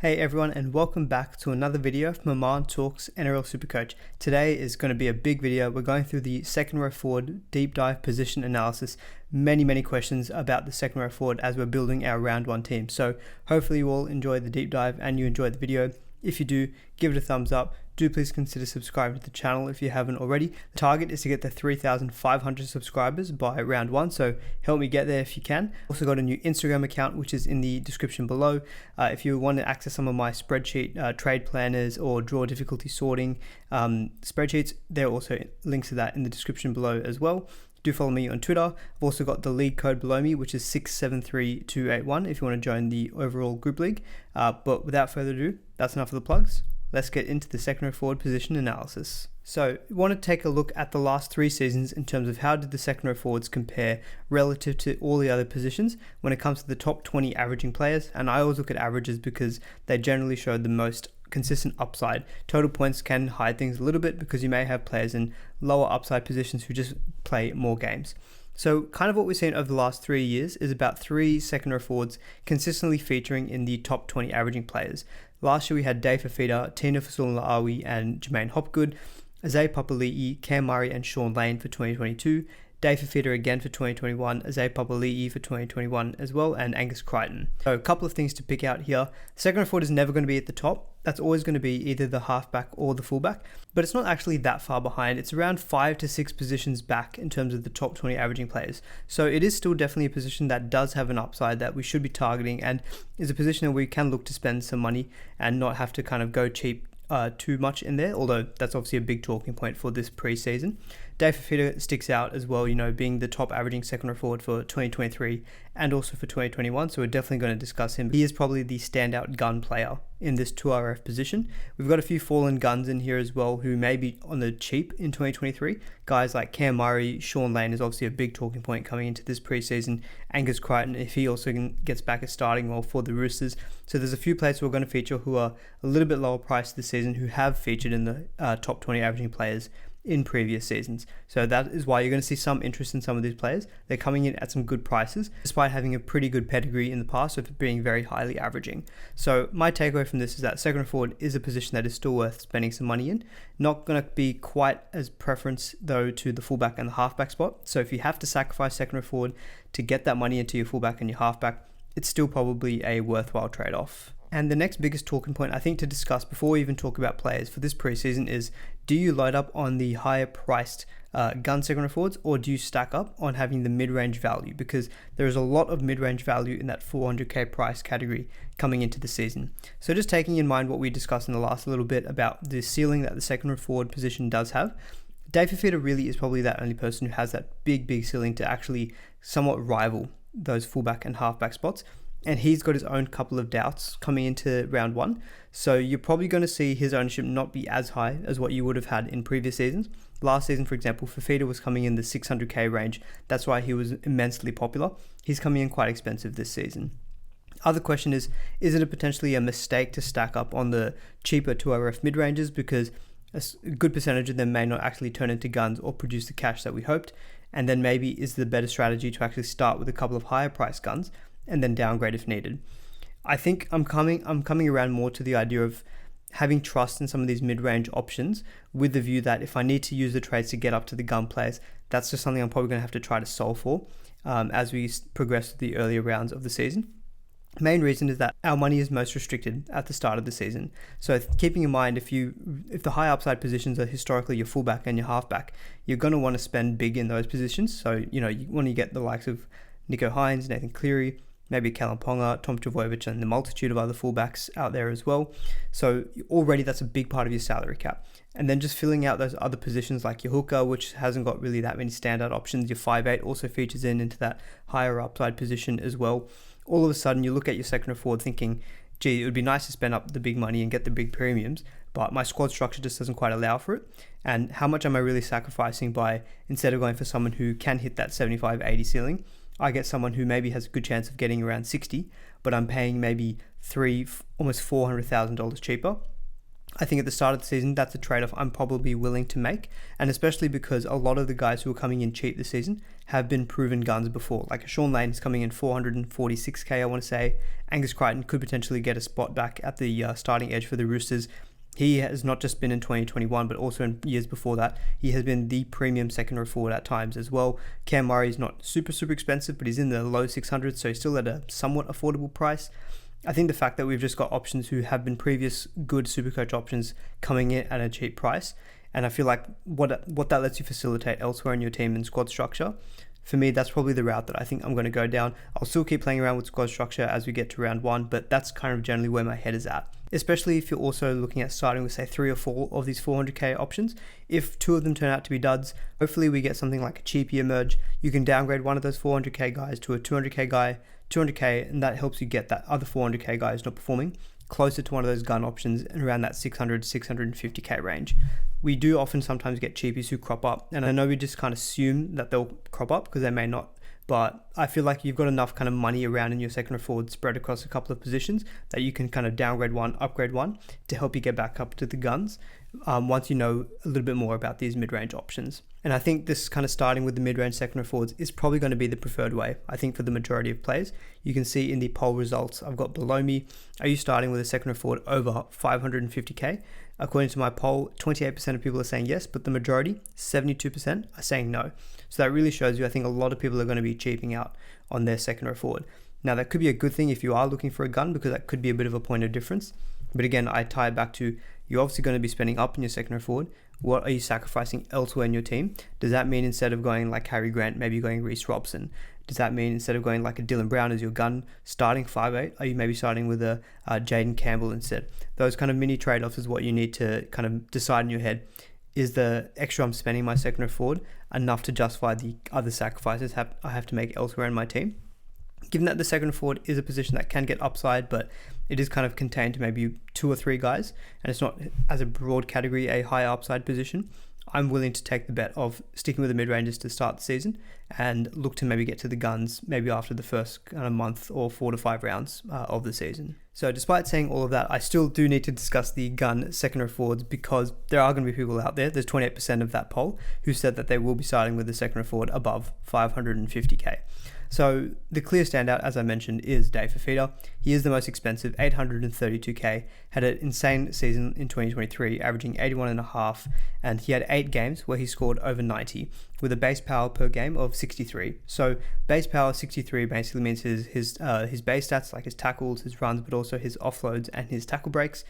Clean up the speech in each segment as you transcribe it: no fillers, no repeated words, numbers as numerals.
Hey everyone, and welcome back to another video from Aman Talks NRL SuperCoach. Today is going to be a big video. We're going through the second row forward deep dive position analysis. Many questions about the second row forward as we're building our round one team. So hopefully you all enjoy the deep dive and you enjoyed the video. If you do, give it a thumbs up. Do please consider subscribing to the channel if you haven't already. The target is to get to 3,500 subscribers by round one, so help me get there if you can. Also got a new Instagram account, which is in the description below. If you want to access some of my spreadsheet trade planners or draw difficulty sorting spreadsheets, there are also links to that in the description below as well. Do follow me on Twitter. I've also got the league code below me, which is 673281 if you want to join the overall group league. But without further ado, that's enough of the plugs. Let's get into the second row forward position analysis. So we want to take a look at the last 3 seasons in terms of how did the second row forwards compare relative to all the other positions when it comes to the top 20 averaging players. And I always look at averages because they generally show the most consistent upside. Total points can hide things a little bit because you may have players in lower upside positions who just play more games. So kind of what we've seen over the last 3 years is about 3 second row forwards consistently featuring in the top 20 averaging players. Last year we had Dave Fafita, Tina Fasulun-Laawi and Jermaine Hopgood, Isaiah Papali'i, Cam Murray and Sean Lane for 2022, Dave Fafita again for 2021, Isaiah Papali'i for 2021 as well, and Angus Crichton. So a couple of things to pick out here. Second row forward is never going to be at the top. That's always going to be either the halfback or the fullback, but it's not actually that far behind. It's around 5 to 6 positions back in terms of the top 20 averaging players. So it is still definitely a position that does have an upside that we should be targeting and is a position that we can look to spend some money and not have to kind of go cheap too much in there, although that's obviously a big talking point for this preseason. Dave Fafita sticks out as well, being the top averaging second row forward for 2023 and also for 2021, so we're definitely going to discuss him. He is probably the standout gun player in this 2RF position. We've got a few fallen guns in here as well who may be on the cheap in 2023. Guys like Cam Murray, Sean Lane is obviously a big talking point coming into this preseason. Angus Crichton, if he also gets back a starting role for the Roosters. So there's a few players who are going to feature who are a little bit lower priced this season who have featured in the top 20 averaging players in previous seasons. So that is why you're going to see some interest in some of these players. They're coming in at some good prices, despite having a pretty good pedigree in the past of being very highly averaging. So my takeaway from this is that second row forward is a position that is still worth spending some money in. Not going to be quite as preference though to the fullback and the halfback spot. So if you have to sacrifice second row forward to get that money into your fullback and your halfback, it's still probably a worthwhile trade-off. And the next biggest talking point I think to discuss before we even talk about players for this preseason is, do you load up on the higher priced gun second row forwards, or do you stack up on having the mid-range value? Because there is a lot of mid-range value in that 400k price category coming into the season. So just taking in mind what we discussed in the last little bit about the ceiling that the second row forward position does have, Dave Fafita really is probably that only person who has that big ceiling to actually somewhat rival those fullback and halfback spots. And he's got his own couple of doubts coming into round one. So you're probably going to see his ownership not be as high as what you would have had in previous seasons. Last season, for example, Fafita was coming in the 600k range. That's why he was immensely popular. He's coming in quite expensive this season. Other question is it a potentially a mistake to stack up on the cheaper 2RF mid-ranges because a good percentage of them may not actually turn into guns or produce the cash that we hoped? And then maybe is the better strategy to actually start with a couple of higher price guns and then downgrade if needed? I think I'm coming around more to the idea of having trust in some of these mid-range options with the view that if I need to use the trades to get up to the gun players, that's just something I'm probably going to have to try to solve for as we progress to the earlier rounds of the season. Main reason is that our money is most restricted at the start of the season. So keeping in mind, if the high upside positions are historically your fullback and your halfback, you're going to want to spend big in those positions. So, you want to get the likes of Nico Hines, Nathan Cleary, maybe Callum Ponga, Tom Trbojevic, and the multitude of other fullbacks out there as well. So already that's a big part of your salary cap. And then just filling out those other positions like your hooker, which hasn't got really that many standout options. Your 5'8" also features into that higher upside position as well. All of a sudden you look at your second row forward thinking, gee, it would be nice to spend up the big money and get the big premiums, but my squad structure just doesn't quite allow for it. And how much am I really sacrificing by, instead of going for someone who can hit that 75-80 ceiling, I get someone who maybe has a good chance of getting around 60, but I'm paying maybe almost $400,000 cheaper. I think at the start of the season, that's a trade-off I'm probably willing to make, and especially because a lot of the guys who are coming in cheap this season have been proven guns before. Like Sean Lane is coming in 446k, I want to say. Angus Crichton could potentially get a spot back at the starting edge for the Roosters. He has not just been in 2021, but also in years before that. He has been the premium second row forward at times as well. Cam Murray is not super expensive, but he's in the low 600s, so he's still at a somewhat affordable price. I think the fact that we've just got options who have been previous good Supercoach options coming in at a cheap price, and I feel like what that lets you facilitate elsewhere in your team and squad structure, for me, that's probably the route that I think I'm going to go down. I'll still keep playing around with squad structure as we get to round 1, but that's kind of generally where my head is at. Especially if you're also looking at starting with, say, 3 or 4 of these 400k options. If 2 of them turn out to be duds, hopefully we get something like a Cheapie emerge. You can downgrade one of those 400k guys to a 200k guy, 200k, and that helps you get that other 400k guy who's not performing closer to one of those gun options and around that 650k range. We do often sometimes get cheapies who crop up, and I know we just can't assume that they'll crop up because they may not, but I feel like you've got enough kind of money around in your second or forward spread across a couple of positions that you can kind of downgrade one, upgrade one to help you get back up to the guns once you know a little bit more about these mid-range options. And I think this kind of starting with the mid-range second row forwards is probably going to be the preferred way, I think, for the majority of players. You can see in the poll results I've got below me, are you starting with a second row forward over 550k? According to my poll, 28% of people are saying yes, but the majority, 72%, are saying no. So that really shows you, I think a lot of people are going to be cheaping out on their second row forward. Now that could be a good thing if you are looking for a gun, because that could be a bit of a point of difference. But again, I tie it back to, you're obviously going to be spending up in your second row forward. What are you sacrificing elsewhere in your team? Does that mean instead of going like Harry Grant, maybe you're going Reece Robson? Does that mean instead of going like a Dylan Brown as your gun, starting 5'8", are you maybe starting with a Jaden Campbell instead? Those kind of mini trade-offs is what you need to kind of decide in your head. Is the extra I'm spending my second row forward enough to justify the other sacrifices I have to make elsewhere in my team? Given that the second row forward is a position that can get upside, but it is kind of contained to maybe 2 or 3 guys, and it's not as a broad category a high upside position, I'm willing to take the bet of sticking with the mid-ranges to start the season and look to maybe get to the guns maybe after the first kind of month or 4 to 5 rounds of the season. So despite saying all of that, I still do need to discuss the gun second row forwards, because there are going to be people out there, there's 28% of that poll, who said that they will be starting with the second row forward above 550k. So the clear standout, as I mentioned, is Dave Fifita. He is the most expensive, 832k, had an insane season in 2023, averaging 81.5, and he had 8 games where he scored over 90, with a base power per game of 63. So base power 63 basically means his base stats, like his tackles, his runs, but also his offloads and his tackle breaks.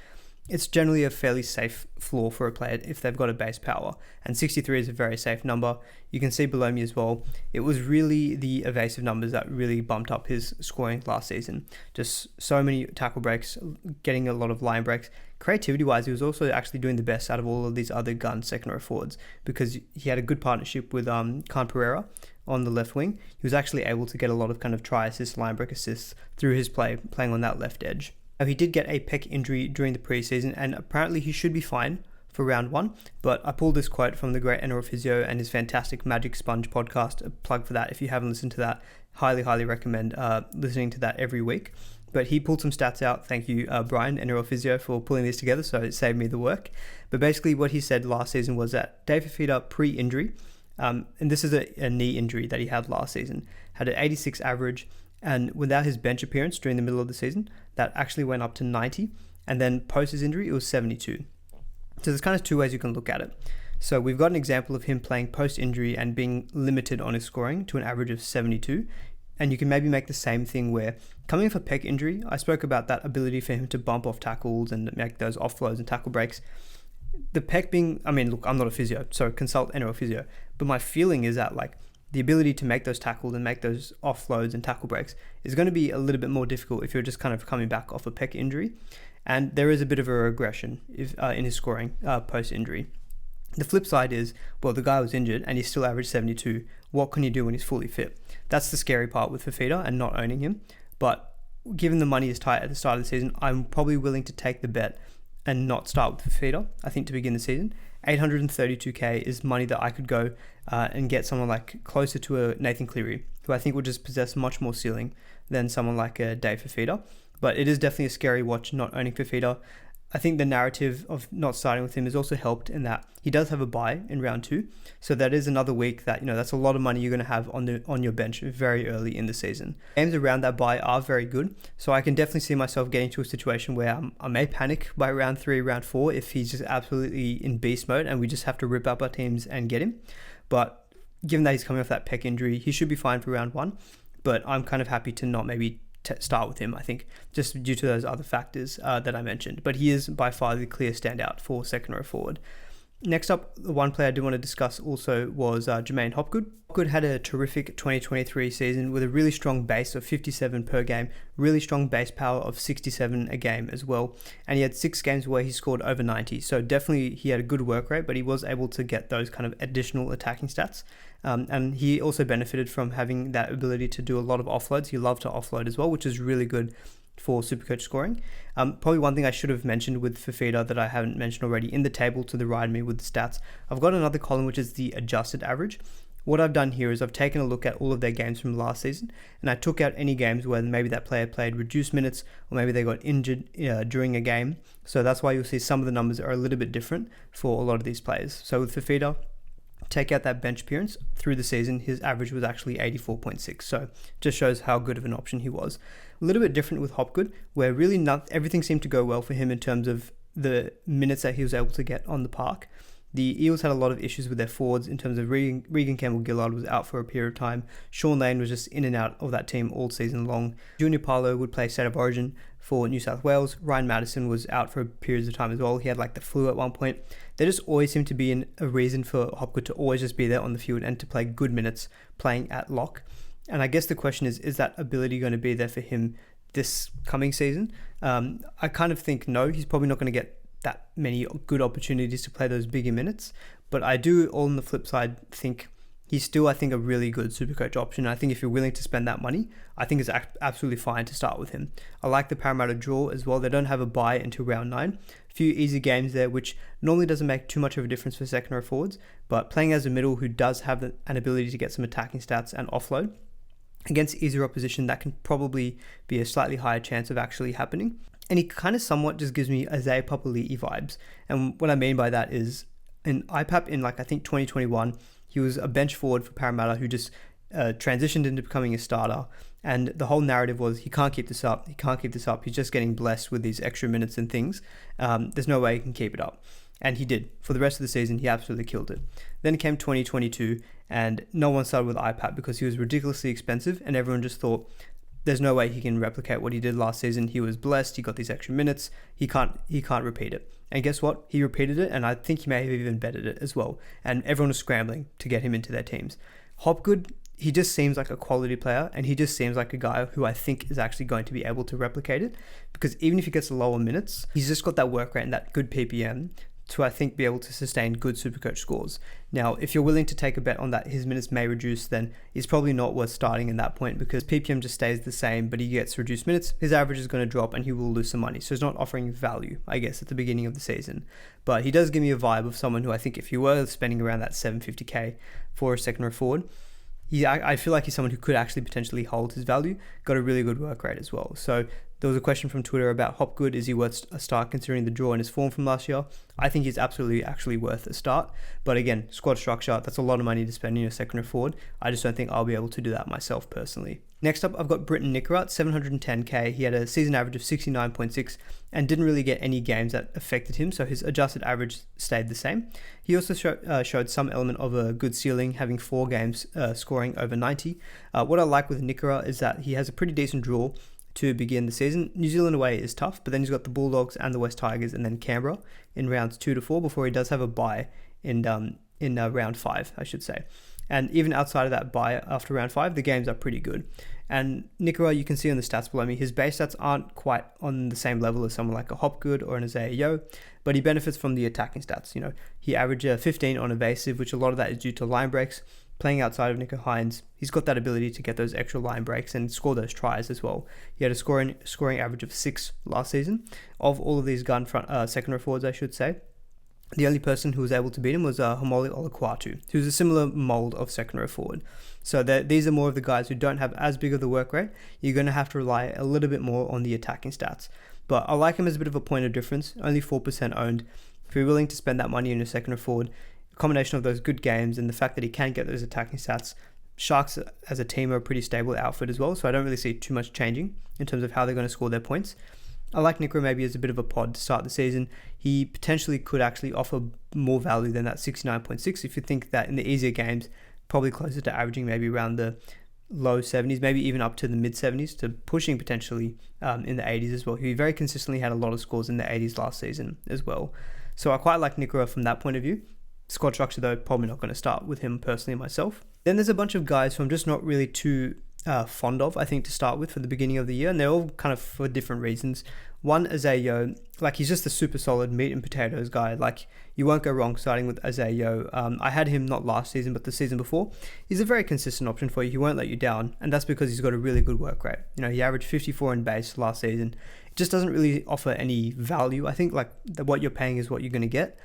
It's generally a fairly safe floor for a player if they've got a base power, and 63 is a very safe number. You can see below me as well, it was really the evasive numbers that really bumped up his scoring last season. Just so many tackle breaks, getting a lot of line breaks. Creativity wise, he was also actually doing the best out of all of these other gun second row forwards, because he had a good partnership with Khan Pereira on the left wing. He was actually able to get a lot of kind of try assists, line break assists through his playing on that left edge. He did get a pec injury during the preseason, and apparently he should be fine for round 1, but I pulled this quote from the great NRL Physio and his fantastic Magic Sponge podcast. A plug for that if you haven't listened to that. Highly recommend listening to that every week. But he pulled some stats out. Thank you, Brian, NRL Physio, for pulling this together, so it saved me the work. But basically what he said last season was that Dave Fifita pre-injury, and this is a knee injury that he had last season, had an 86 average, and without his bench appearance during the middle of the season, that actually went up to 90, and then post his injury, it was 72. So there's kind of 2 ways you can look at it. So we've got an example of him playing post-injury and being limited on his scoring to an average of 72, and you can maybe make the same thing where, coming off a pec injury, I spoke about that ability for him to bump off tackles and make those offloads and tackle breaks. The pec being, look, I'm not a physio, so consult NRL Physio, but my feeling is that the ability to make those tackles and make those offloads and tackle breaks is going to be a little bit more difficult if you're just kind of coming back off a pec injury. And there is a bit of a regression in his scoring post-injury. The flip side is, well, the guy was injured and he still averaged 72. What can you do when he's fully fit? That's the scary part with Fifita and not owning him. But given the money is tight at the start of the season, I'm probably willing to take the bet and not start with Fifita, I think, to begin the season. 832k is money that I could go and get someone like closer to a Nathan Cleary, who I think will just possess much more ceiling than someone like a Dave Fifita. But it is definitely a scary watch not owning Fifita. I think the narrative of not starting with him has also helped in that he does have a bye in round 2. So that is another week that, that's a lot of money you're going to have on your bench very early in the season. Games around that bye are very good. So I can definitely see myself getting to a situation where I may panic by round 3, round 4 if he's just absolutely in beast mode and we just have to rip up our teams and get him. But given that he's coming off that pec injury, he should be fine for round 1. But I'm kind of happy to not maybe start with him, I think, just due to those other factors that I mentioned. But he is by far the clear standout for second row forward. Next up, the one player I do want to discuss also was Jermaine Hopgood. Hopgood had a terrific 2023 season with a really strong base of 57 per game, really strong base power of 67 a game as well. And he had 6 games where he scored over 90. So definitely he had a good work rate, but he was able to get those kind of additional attacking stats. And he also benefited from having that ability to do a lot of offloads. He loved to offload as well, which is really good for SuperCoach scoring. Probably one thing I should have mentioned with Fafita that I haven't mentioned already, in the table to the right of me with the stats, I've got another column which is the adjusted average. What I've done here is I've taken a look at all of their games from last season, and I took out any games where maybe that player played reduced minutes or maybe they got injured during a game. So that's why you'll see some of the numbers are a little bit different for a lot of these players. So with Fafita, take out that bench appearance, through the season his average was actually 84.6, so just shows how good of an option he was. A little bit different with Hopgood, where really everything seemed to go well for him in terms of the minutes that he was able to get on the park. The Eels had a lot of issues with their forwards in terms of Regan Campbell-Gillard was out for a period of time. Sean Lane was just in and out of that team all season long. Junior Paulo would play State of Origin for New South Wales. Ryan Madison was out for periods of time as well. He had the flu at one point. There just always seemed to be a reason for Hopgood to always just be there on the field and to play good minutes playing at lock. And I guess the question is that ability going to be there for him this coming season? I kind of think no, he's probably not going to get that many good opportunities to play those bigger minutes. But I do, on the flip side, think he's still, I think, a really good SuperCoach option. I think if you're willing to spend that money, I think it's absolutely fine to start with him. I like the Parramatta draw as well. They don't have a bye until round 9. A few easy games there, which normally doesn't make too much of a difference for second row forwards. But playing as a middle who does have an ability to get some attacking stats and offload, against easier opposition, that can probably be a slightly higher chance of actually happening. And he kind of somewhat just gives me Isaiah Papali'i vibes. And what I mean by that is, in IPAP in I think 2021, he was a bench forward for Parramatta who just transitioned into becoming a starter. And the whole narrative was, he can't keep this up, he's just getting blessed with these extra minutes and things. There's no way he can keep it up. And he did. For the rest of the season, he absolutely killed it. Then came 2022, and no one started with IPAP because he was ridiculously expensive, and everyone just thought, there's no way he can replicate what he did last season. He was blessed, he got these extra minutes, he can't repeat it. And guess what? He repeated it, and I think he may have even bettered it as well. And everyone was scrambling to get him into their teams. Hopgood, he just seems like a quality player, and he just seems like a guy who I think is actually going to be able to replicate it, because even if he gets lower minutes, he's just got that work rate and that good PPM to, I think, be able to sustain good SuperCoach scores. Now, if you're willing to take a bet on that his minutes may reduce, then he's probably not worth starting in that point, because PPM just stays the same, but he gets reduced minutes, his average is going to drop, and he will lose some money. So he's not offering value, I guess, at the beginning of the season. But he does give me a vibe of someone who I think if you were spending around that 750k for a second row forward, I feel like he's someone who could actually potentially hold his value, got a really good work rate as well. So there was a question from Twitter about Hopgood, is he worth a start considering the draw in his form from last year? I think he's absolutely actually worth a start. But again, squad structure, that's a lot of money to spend in your second row forward. I just don't think I'll be able to do that myself personally. Next up, I've got Britton Nicorat, 710k. He had a season average of 69.6 and didn't really get any games that affected him, so his adjusted average stayed the same. He also showed some element of a good ceiling, having 4 games scoring over 90. What I like with Nicorat is that he has a pretty decent draw to begin the season. New Zealand away is tough, but then he's got the Bulldogs and the West Tigers and then Canberra in rounds 2 to 4 before he does have a bye in round 5, I should say. And even outside of that bye after round 5, the games are pretty good. And Nicorat, you can see on the stats below me, his base stats aren't quite on the same level as someone like a Hopgood or an Isaiah Yeo, but he benefits from the attacking stats. You know, he averaged 15 on evasive, which a lot of that is due to line breaks. Playing outside of Nico Hines, he's got that ability to get those extra line breaks and score those tries as well. He had a scoring average of 6 last season. Of all of these second row forwards, I should say, The only person who was able to beat him was Homoli Olukwatu, who's a similar mold of second row forward. So these are more of the guys who don't have as big of the work rate. You're going to have to rely a little bit more on the attacking stats. But I like him as a bit of a point of difference, only 4% owned. If you're willing to spend that money in a second row forward, a combination of those good games and the fact that he can get those attacking stats, Sharks as a team are a pretty stable outfit as well, so I don't really see too much changing in terms of how they're going to score their points. I like Nikora maybe as a bit of a pod to start the season. He potentially could actually offer more value than that 69.6 if you think that in the easier games, probably closer to averaging maybe around the low 70s, maybe even up to the mid 70s, to pushing potentially in the 80s as well. He very consistently had a lot of scores in the 80s last season as well. So I quite like Nikora from that point of view. Squad structure though, probably not going to start with him personally myself. Then there's a bunch of guys who I'm just not really too fond of, I think, to start with for the beginning of the year, and they're all kind of for different reasons. One, Azayo, like he's just a super solid meat and potatoes guy. Like you won't go wrong starting with Azayo. I had him not last season, but the season before. He's a very consistent option for you. He won't let you down, and that's because he's got a really good work rate. You know, he averaged 54 in base last season. It just doesn't really offer any value. I think like what you're paying is what you're going to get,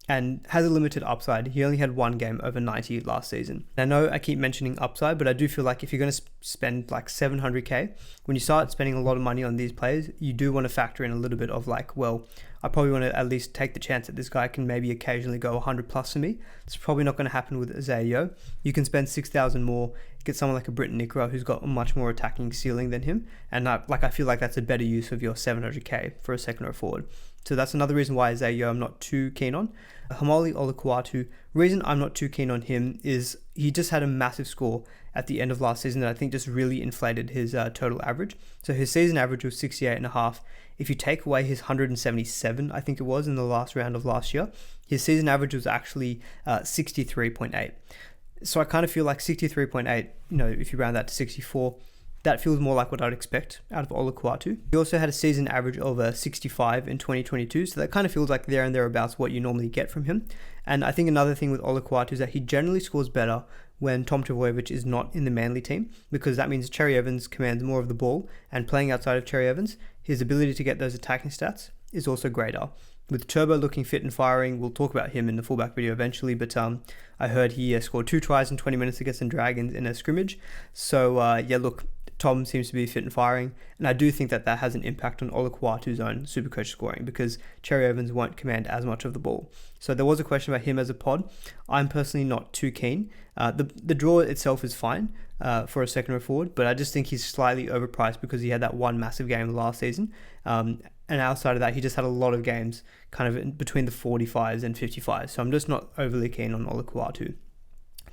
and has a limited upside. He only had one game over 90 last season. I know I keep mentioning upside, but I do feel like if you're going to spend like 700k, when you start spending a lot of money on these players, you do want to factor in a little bit of like, well, I probably want to at least take the chance that this guy can maybe occasionally go 100 plus for me. It's probably not going to happen with Azayo. You can spend 6,000 more, get someone like a Britton Nikora who's got a much more attacking ceiling than him, and I feel like that's a better use of your 700k for a second row forward. So that's another reason why Azayo I'm not too keen on. Homoli Olukwatu, reason I'm not too keen on him is he just had a massive score at the end of last season that I think just really inflated his total average. So his season average was 68.5. If you take away his 177, I think it was in the last round of last year, his season average was actually 63.8. So I kind of feel like 63.8, you know, if you round that to 64, that feels more like what I'd expect out of Olukwatu. He also had a season average of 65 in 2022, so that kind of feels like there and thereabouts what you normally get from him. And I think another thing with Olukwatu is that he generally scores better when Tom Trbojevic is not in the Manly team, because that means Cherry Evans commands more of the ball, and playing outside of Cherry Evans, his ability to get those attacking stats is also greater. With Turbo looking fit and firing, we'll talk about him in the fullback video eventually, but I heard he scored 2 tries in 20 minutes against the Dragons in a scrimmage. So yeah, look, Tom seems to be fit and firing, and I do think that that has an impact on Olukwatu's own SuperCoach scoring, because Cherry Evans won't command as much of the ball. So there was a question about him as a pod. I'm personally not too keen. The draw itself is fine for a second row forward, but I just think he's slightly overpriced because he had that one massive game last season. And outside of that, he just had a lot of games kind of in between the 45s and 55s. So I'm just not overly keen on Olukwatu.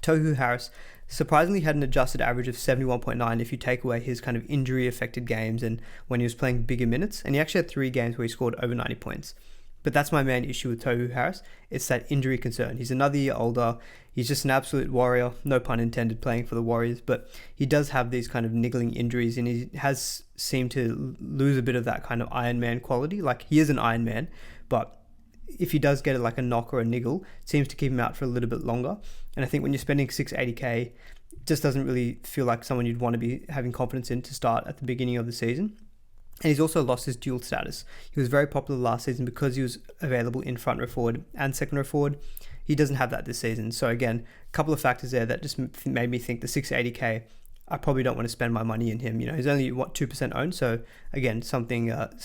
Tohu Harris surprisingly had an adjusted average of 71.9 if you take away his kind of injury affected games and when he was playing bigger minutes, and he actually had 3 games where he scored over 90 points. But that's my main issue with Tohu Harris. It's that injury concern. He's another year older. He's just an absolute warrior, no pun intended, playing for the Warriors, but he does have these kind of niggling injuries, and he has seemed to lose a bit of that kind of Iron Man quality. Like, he is an Iron Man, but if he does get like a knock or a niggle, it seems to keep him out for a little bit longer. And I think when you're spending 680k, it just doesn't really feel like someone you'd want to be having confidence in to start at the beginning of the season. And he's also lost his dual status. He was very popular last season because he was available in front row forward and second row forward. He doesn't have that this season. So again, a couple of factors there that just made me think the 680k, I probably don't want to spend my money in him. You know, he's only 2% owned. So again, something that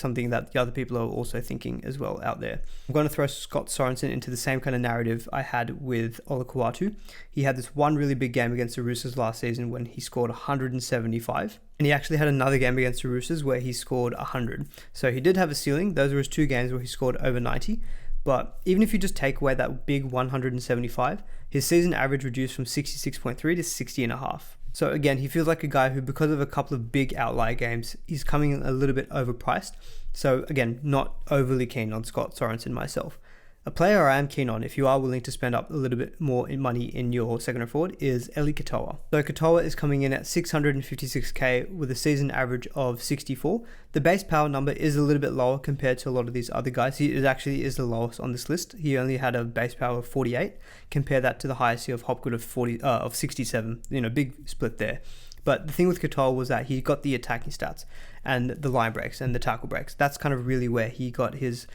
the other people are also thinking as well out there. I'm going to throw Scott Sorensen into the same kind of narrative I had with Olukwatu. He had this one really big game against the Roosters last season when he scored 175. And he actually had another game against the Roosters where he scored 100. So he did have a ceiling. Those were his 2 games where he scored over 90. But even if you just take away that big 175, his season average reduced from 66.3 to 60.5. So again, he feels like a guy who, because of a couple of big outlier games, he's coming a little bit overpriced. So again, not overly keen on Scott Sorensen myself. A player I am keen on, if you are willing to spend up a little bit more in money in your second row forward, is Eli Katoa. So Katoa is coming in at 656k with a season average of 64. The base power number is a little bit lower compared to a lot of these other guys. He actually is the lowest on this list. He only had a base power of 48. Compare that to the highest of Hopgood of 67. You know, big split there. But the thing with Katoa was that he got the attacking stats and the line breaks and the tackle breaks. That's kind of really where he got his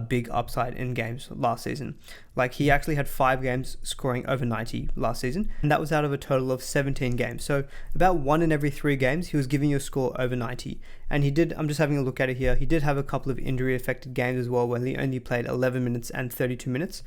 big upside in games last season. Like, he actually had 5 games scoring over 90 last season, and that was out of a total of 17 games. So about 1 in every 3 games, he was giving you a score over 90. And he did, I'm just having a look at it here, he did have a couple of injury affected games as well, where he only played 11 minutes and 32 minutes.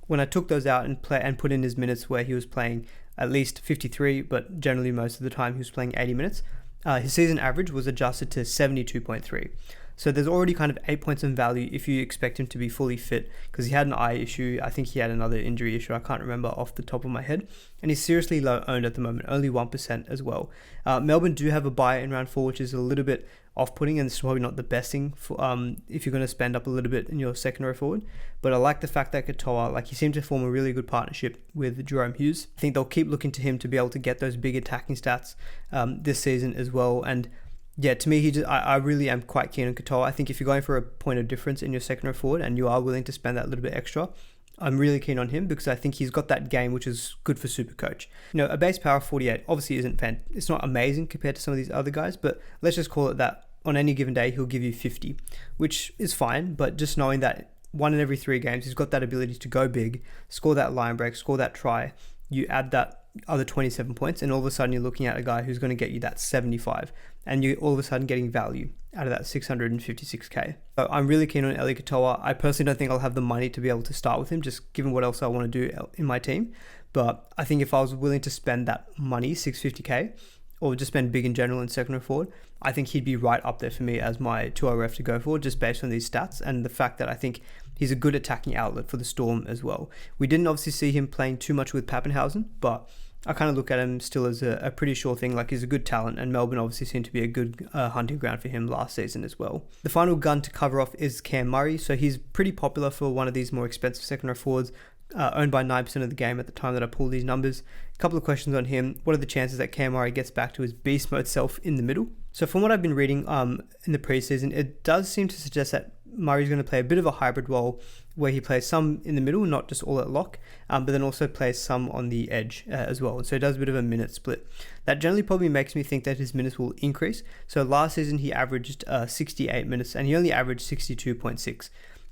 When I took those out and put in his minutes where he was playing at least 53, but generally most of the time he was playing 80 minutes, his season average was adjusted to 72.3. So there's already kind of 8 points in value if you expect him to be fully fit, because he had an eye issue. I think he had another injury issue. I can't remember off the top of my head. And he's seriously low owned at the moment, only 1% as well. Melbourne do have a bye in round 4, which is a little bit off-putting, and this is probably not the best thing for if you're going to spend up a little bit in your second row forward. But I like the fact that Katoa, like, he seemed to form a really good partnership with Jerome Hughes. I think they'll keep looking to him to be able to get those big attacking stats this season as well. And yeah, to me, I really am quite keen on Katoa. I think if you're going for a point of difference in your second row forward and you are willing to spend that little bit extra, I'm really keen on him because I think he's got that game which is good for SuperCoach. You know, a base power of 48 obviously it's not amazing compared to some of these other guys, but let's just call it that on any given day he'll give you 50, which is fine. But just knowing that 1 in every 3 games he's got that ability to go big, score that line break, score that try, you add that other 27 points, and all of a sudden you're looking at a guy who's going to get you that 75, and you're all of a sudden getting value out of that 656k. So I'm really keen on Eli Katoa. I personally don't think I'll have the money to be able to start with him, just given what else I want to do in my team. But I think if I was willing to spend that money, 650k, or just spend big in general in second row forward, I think he'd be right up there for me as my 2RF to go for, just based on these stats and the fact that I think he's a good attacking outlet for the Storm as well. We didn't obviously see him playing too much with Pappenhausen, but I kind of look at him still as a pretty sure thing. Like, he's a good talent, and Melbourne obviously seemed to be a good hunting ground for him last season as well. The final gun to cover off is Cam Murray. So he's pretty popular for one of these more expensive second row forwards, owned by 9% of the game at the time that I pulled these numbers. A couple of questions on him. What are the chances that Cam Murray gets back to his beast mode self in the middle? So from what I've been reading in the preseason, it does seem to suggest that Murray's going to play a bit of a hybrid role where he plays some in the middle, not just all at lock, but then also plays some on the edge as well. And so he does a bit of a minute split. That generally probably makes me think that his minutes will increase. So last season he averaged 68 minutes and he only averaged 62.6.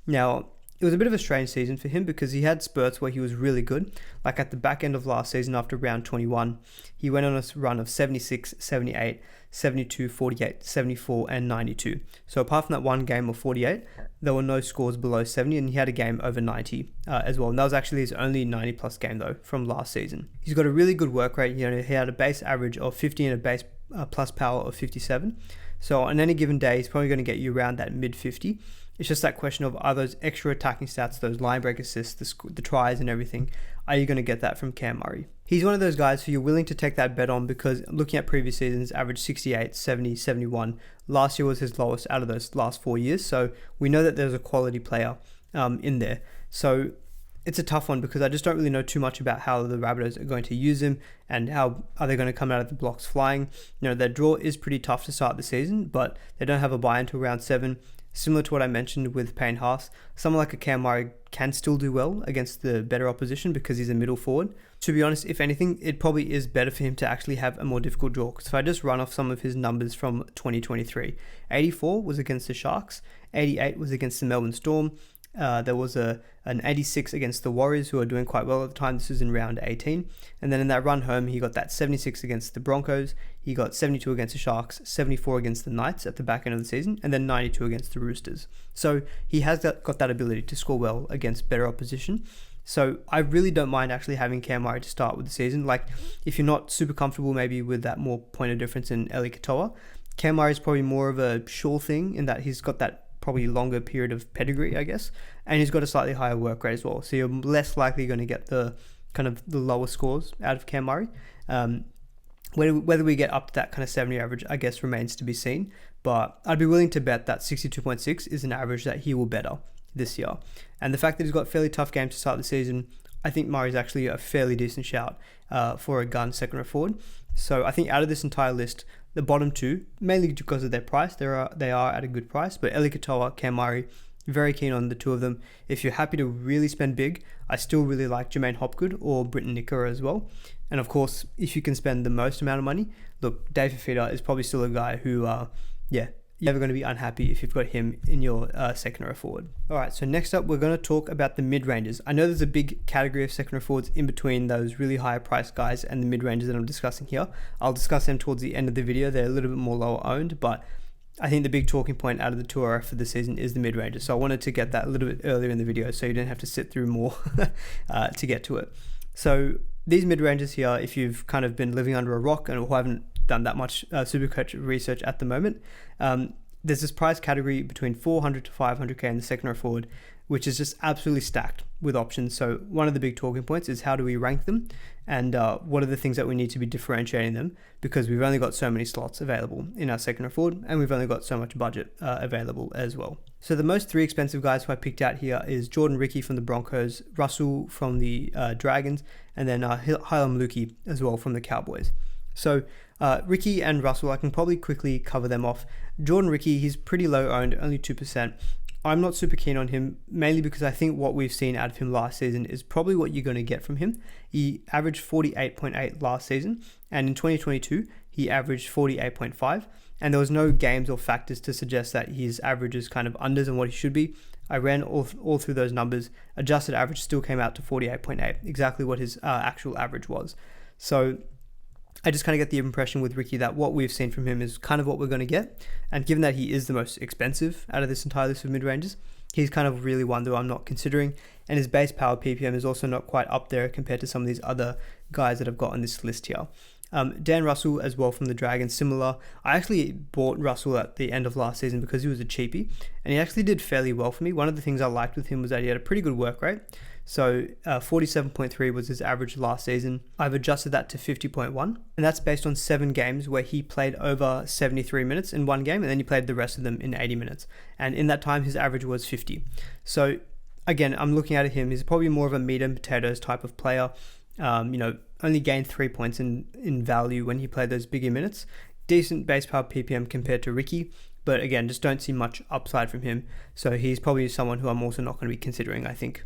Now, it was a bit of a strange season for him because he had spurts where he was really good. Like at the back end of last season after round 21, he went on a run of 76, 78, 72, 48, 74, and 92. So apart from that one game of 48, there were no scores below 70, and he had a game over 90 as well. And that was actually his only 90 plus game though from last season. He's got a really good work rate. You know, he had a base average of 50 and a base plus power of 57. So on any given day, he's probably going to get you around that mid 50. It's just that question of, are those extra attacking stats, those line break assists, the tries and everything, are you going to get that from Cam Murray? He's one of those guys who you're willing to take that bet on because looking at previous seasons, averaged 68, 70, 71. Last year was his lowest out of those last 4 years. So we know that there's a quality player in there. So it's a tough one because I just don't really know too much about how the Rabbitohs are going to use him and how are they going to come out of the blocks flying. You know, their draw is pretty tough to start the season, but they don't have a bye until round 7. Similar to what I mentioned with Payne Haas, someone like a Cam Murray can still do well against the better opposition because he's a middle forward. To be honest, if anything, it probably is better for him to actually have a more difficult draw. Because if I just run off some of his numbers from 2023, 84 was against the Sharks, 88 was against the Melbourne Storm, there was an 86 against the Warriors, who are doing quite well at the time. This was in round 18. And then in that run home, he got that 76 against the Broncos. He got 72 against the Sharks, 74 against the Knights at the back end of the season, and then 92 against the Roosters. So he has got that ability to score well against better opposition. So I really don't mind actually having Cam Murray to start with the season. Like, if you're not super comfortable maybe with that more point of difference in Eli Katoa, Cam Murray is probably more of a sure thing in that he's got that probably longer period of pedigree, I guess, and he's got a slightly higher work rate as well. So you're less likely going to get the kind of the lower scores out of Cam Murray. Whether we get up to that kind of 70 average, I guess, remains to be seen. But I'd be willing to bet that 62.6 is an average that he will better this year. And the fact that he's got fairly tough games to start the season, I think Murray's actually a fairly decent shout for a gun second row forward. So I think out of this entire list, the bottom two, mainly because of their price, they are at a good price. But Eli Katoa, Cam Murray, Very keen on the two of them. If you're happy to really spend big, I still really like Jermaine Hopgood or Britton Nicker as well. And of course, if you can spend the most amount of money, look, Dave Fifita is probably still a guy who, you're never going to be unhappy if you've got him in your second row forward. All right, so next up, we're going to talk about the mid-rangers. I know there's a big category of second row forwards in between those really higher price guys and the mid-rangers that I'm discussing here. I'll discuss them towards the end of the video. They're a little bit more lower owned, but I think the big talking point out of the 2RF for the season is the mid-rangers. So I wanted to get that a little bit earlier in the video so you didn't have to sit through more to get to it. So these mid-rangers here, if you've kind of been living under a rock and who haven't done that much SuperCoach research at the moment, there's this price category between 400 to 500k in the second row forward, which is just absolutely stacked with options. So one of the big talking points is how do we rank them, and what are the things that we need to be differentiating them, because we've only got so many slots available in our second row forward, and we've only got so much budget available as well. So the most three expensive guys who I picked out here is Jordan Ricky from the Broncos, Russell from the Dragons, and then Hylam Lukey as well from the Cowboys. So Ricky and Russell, I can probably quickly cover them off. Jordan Ricky, he's pretty low owned, only 2%. I'm not super keen on him, mainly because I think what we've seen out of him last season is probably what you're going to get from him. He averaged 48.8 last season, and in 2022, he averaged 48.5, and there was no games or factors to suggest that his average is kind of unders than what he should be. I ran all through those numbers. Adjusted average still came out to 48.8, exactly what his actual average was. So I just kind of get the impression with Ricky that what we've seen from him is kind of what we're going to get. And given that he is the most expensive out of this entire list of mid-rangers, he's kind of really one that I'm not considering. And his base power PPM is also not quite up there compared to some of these other guys that I've got on this list here. Dan Russell as well from the Dragons, similar. I actually bought Russell at the end of last season because he was a cheapie, and he actually did fairly well for me. One of the things I liked with him was that he had a pretty good work rate. So 47.3 was his average last season. I've adjusted that to 50.1, and that's based on 7 games where he played over 73 minutes in one game, and then he played the rest of them in 80 minutes. And in that time, his average was 50. So again, I'm looking at him, he's probably more of a meat and potatoes type of player. Only gained 3 points in value when he played those bigger minutes. Decent base power PPM compared to Ricky, but again, just don't see much upside from him. So he's probably someone who I'm also not going to be considering, I think,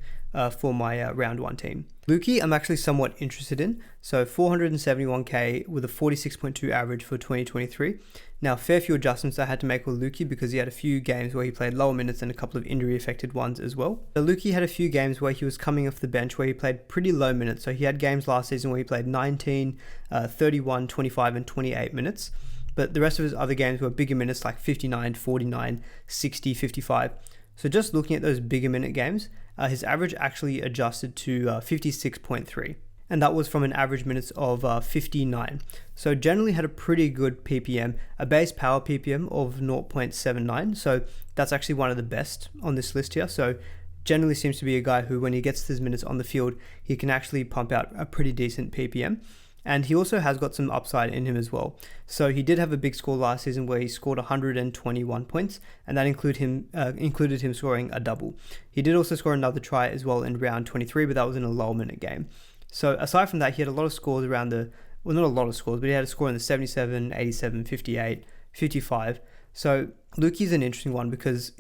for my round 1 team. Lukey, I'm actually somewhat interested in. So 471k with a 46.2 average for 2023. Now, fair few adjustments I had to make with Lukey because he had a few games where he played lower minutes and a couple of injury affected ones as well. So Lukey had a few games where he was coming off the bench where he played pretty low minutes. So he had games last season where he played 19, 31, 25 and 28 minutes. But the rest of his other games were bigger minutes like 59, 49, 60, 55. So just looking at those bigger minute games, his average actually adjusted to 56.3. And that was from an average minutes of 59. So generally had a pretty good PPM, a base power PPM of 0.79. So that's actually one of the best on this list here. So generally seems to be a guy who, when he gets his minutes on the field, he can actually pump out a pretty decent PPM. And he also has got some upside in him as well. So he did have a big score last season where he scored 121 points, and that included him scoring a double. He did also score another try as well in round 23, but that was in a low minute game. So aside from that, he had a lot of scores around not a lot of scores, but he had a score in the 77, 87, 58, 55. So Lukey's an interesting one because,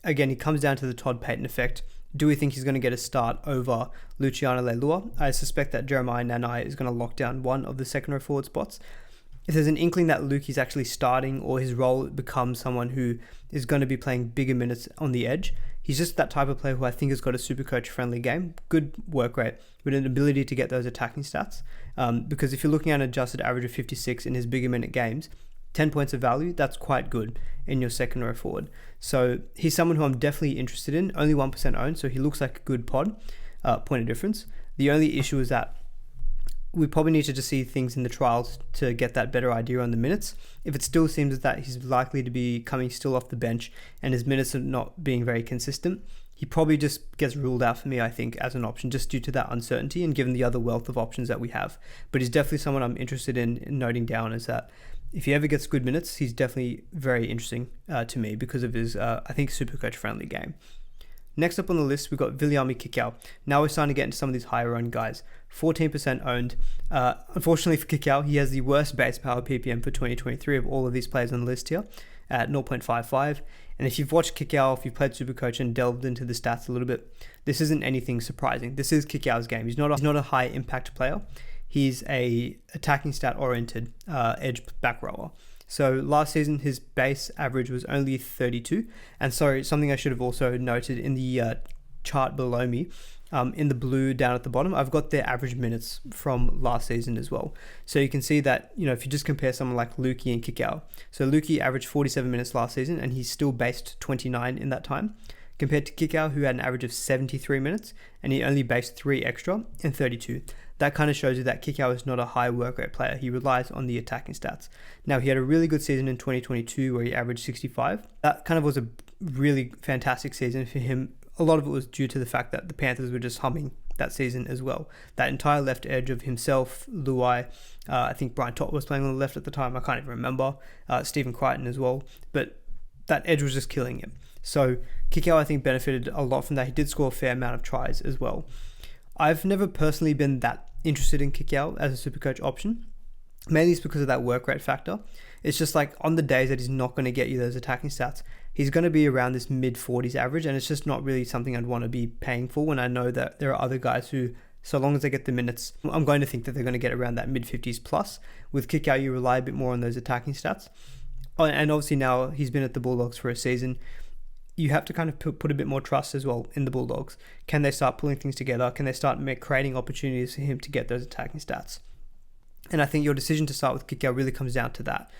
again, he comes down to the Todd Payton effect. Do we think he's going to get a start over Luciano Leilua? I suspect that Jeremiah Nanai is going to lock down one of the second row forward spots. If there's an inkling that Lukey's actually starting or his role becomes someone who is going to be playing bigger minutes on the edge, he's just that type of player who I think has got a SuperCoach friendly game, good work rate, with an ability to get those attacking stats. Because if you're looking at an adjusted average of 56 in his bigger minute games, 10 points of value, that's quite good in your second row forward. So he's someone who I'm definitely interested in, only 1% owned, so he looks like a good point of difference. The only issue is that we probably need to just see things in the trials to get that better idea on the minutes. If it still seems that he's likely to be coming still off the bench and his minutes are not being very consistent, he probably just gets ruled out for me, I think, as an option, just due to that uncertainty and given the other wealth of options that we have. But he's definitely someone I'm interested in noting down, is that if he ever gets good minutes, he's definitely very interesting to me because of his, I think, SuperCoach friendly game. Next up on the list, we've got Viliami Kikau. Now we're starting to get into some of these higher owned guys. 14% owned. Unfortunately for Kikau, he has the worst base power PPM for 2023 of all of these players on the list here. at 0.55. And if you've watched Kickout, if you've played SuperCoach and delved into the stats a little bit, this isn't anything surprising. This is Kickout's game. He's not a high impact player. He's a attacking stat oriented edge back rower. So last season, his base average was only 32. And sorry, something I should have also noted in the chart below me, in the blue down at the bottom, I've got their average minutes from last season as well. So you can see that, if you just compare someone like Lukey and Kickout. So Lukey averaged 47 minutes last season and he's still based 29 in that time, compared to Kickout, who had an average of 73 minutes and he only based 3 extra in 32. That kind of shows you that Kickout is not a high work rate player. He relies on the attacking stats. Now, he had a really good season in 2022 where he averaged 65. That kind of was a really fantastic season for him. A lot of it was due to the fact that the Panthers were just humming that season as well. That entire left edge of himself, Luai, I think Brian Tott was playing on the left at the time, I can't even remember, Stephen Crichton as well, but that edge was just killing him. So Kickout, I think, benefited a lot from that. He did score a fair amount of tries as well. I've never personally been that interested in Kickout as a SuperCoach option. Mainly it's because of that work rate factor. It's just like on the days that he's not going to get you those attacking stats, he's going to be around this mid-40s average, and it's just not really something I'd want to be paying for when I know that there are other guys who, so long as they get the minutes, I'm going to think that they're going to get around that mid-50s plus. With Kickout, you rely a bit more on those attacking stats. And obviously now he's been at the Bulldogs for a season. You have to kind of put a bit more trust as well in the Bulldogs. Can they start pulling things together? Can they start creating opportunities for him to get those attacking stats? And I think your decision to start with Kickout really comes down to that.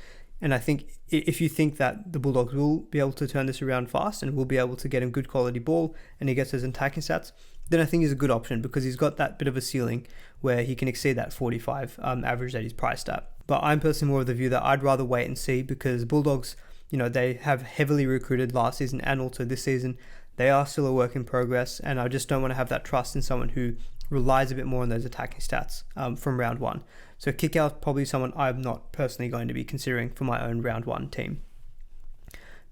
And I think if you think that the Bulldogs will be able to turn this around fast and will be able to get him good quality ball and he gets those attacking stats, then I think he's a good option because he's got that bit of a ceiling where he can exceed that 45 average that he's priced at. But I'm personally more of the view that I'd rather wait and see because Bulldogs, they have heavily recruited last season and also this season. They are still a work in progress, and I just don't want to have that trust in someone who relies a bit more on those attacking stats from round one. So Kickout is probably someone I'm not personally going to be considering for my own round one team.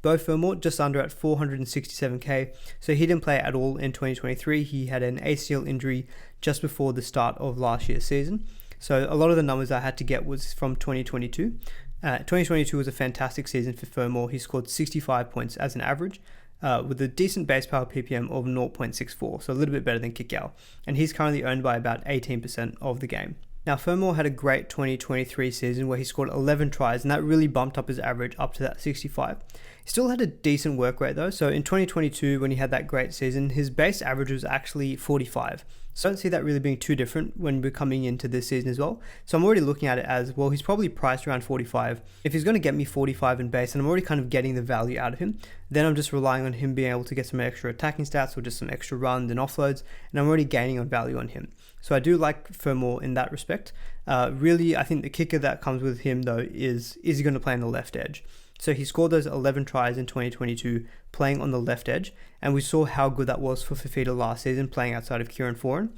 Beau Fermor just under at 467k, so he didn't play at all in 2023. He had an ACL injury just before the start of last year's season. So a lot of the numbers I had to get was from 2022. 2022 was a fantastic season for Fermor. He scored 65 points as an average, with a decent base power PPM of 0.64, so a little bit better than Kickout. And he's currently owned by about 18% of the game. Now, Fermor had a great 2023 season where he scored 11 tries, and that really bumped up his average up to that 65. He still had a decent work rate though, so in 2022 when he had that great season, his base average was actually 45. So I don't see that really being too different when we're coming into this season as well. So I'm already looking at it as, well, he's probably priced around 45. If he's going to get me 45 in base and I'm already kind of getting the value out of him, then I'm just relying on him being able to get some extra attacking stats or just some extra runs and offloads, and I'm already gaining on value on him. So I do like Fermor in that respect. Really, I think the kicker that comes with him though is he going to play on the left edge? So he scored those 11 tries in 2022 playing on the left edge, and we saw how good that was for Fifita last season playing outside of Kieran Foran.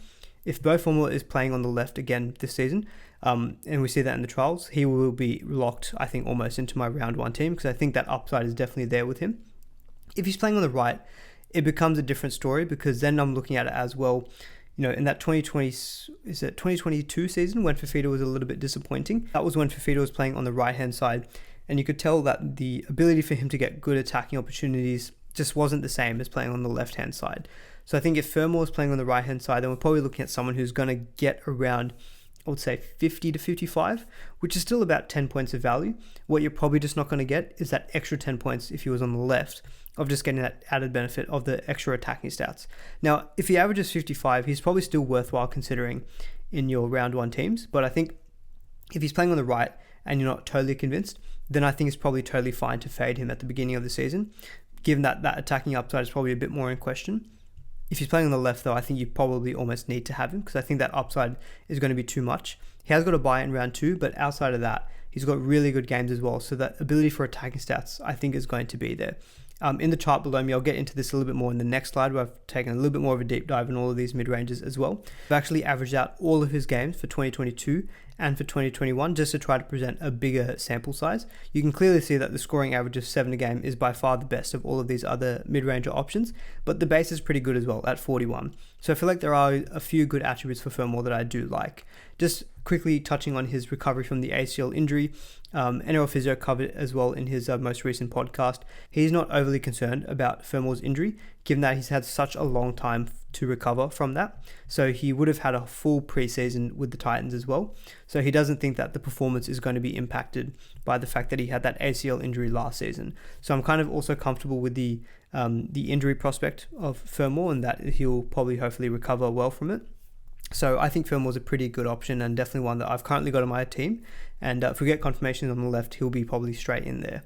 If Beau Fermor is playing on the left again this season, and we see that in the trials, he will be locked, I think, almost into my round one team because I think that upside is definitely there with him. If he's playing on the right, it becomes a different story because then I'm looking at it as, well, in that 2022 season when Fifita was a little bit disappointing, that was when Fifita was playing on the right-hand side, and you could tell that the ability for him to get good attacking opportunities just wasn't the same as playing on the left-hand side. So I think if Fermor is playing on the right-hand side, then we're probably looking at someone who's going to get around, I would say, 50 to 55, which is still about 10 points of value. What you're probably just not going to get is that extra 10 points if he was on the left, of just getting that added benefit of the extra attacking stats. Now, if he averages 55, he's probably still worthwhile considering in your round one teams. But I think if he's playing on the right and you're not totally convinced, then I think it's probably totally fine to fade him at the beginning of the season, given that that attacking upside is probably a bit more in question. If he's playing on the left though, I think you probably almost need to have him because I think that upside is going to be too much. He has got a buy in round 2, but outside of that, he's got really good games as well. So that ability for attacking stats, I think, is going to be there. In the chart below me, I'll get into this a little bit more in the next slide where I've taken a little bit more of a deep dive in all of these mid-ranges as well. I've actually averaged out all of his games for 2022 and for 2021 just to try to present a bigger sample size. You can clearly see that the scoring average of 7 a game is by far the best of all of these other mid-ranger options, but the base is pretty good as well at 41. So I feel like there are a few good attributes for Fermor that I do like. Just quickly touching on his recovery from the ACL injury, NRL Physio covered it as well in his most recent podcast. He's not overly concerned about Fermor's injury, given that he's had such a long time to recover from that. So he would have had a full preseason with the Titans as well. So he doesn't think that the performance is going to be impacted by the fact that he had that ACL injury last season. So I'm kind of also comfortable with the injury prospect of Fermor, and that he'll probably hopefully recover well from it. So I think Fermor's a pretty good option, and definitely one that I've currently got on my team. And if we get confirmation on the left, he'll be probably straight in there.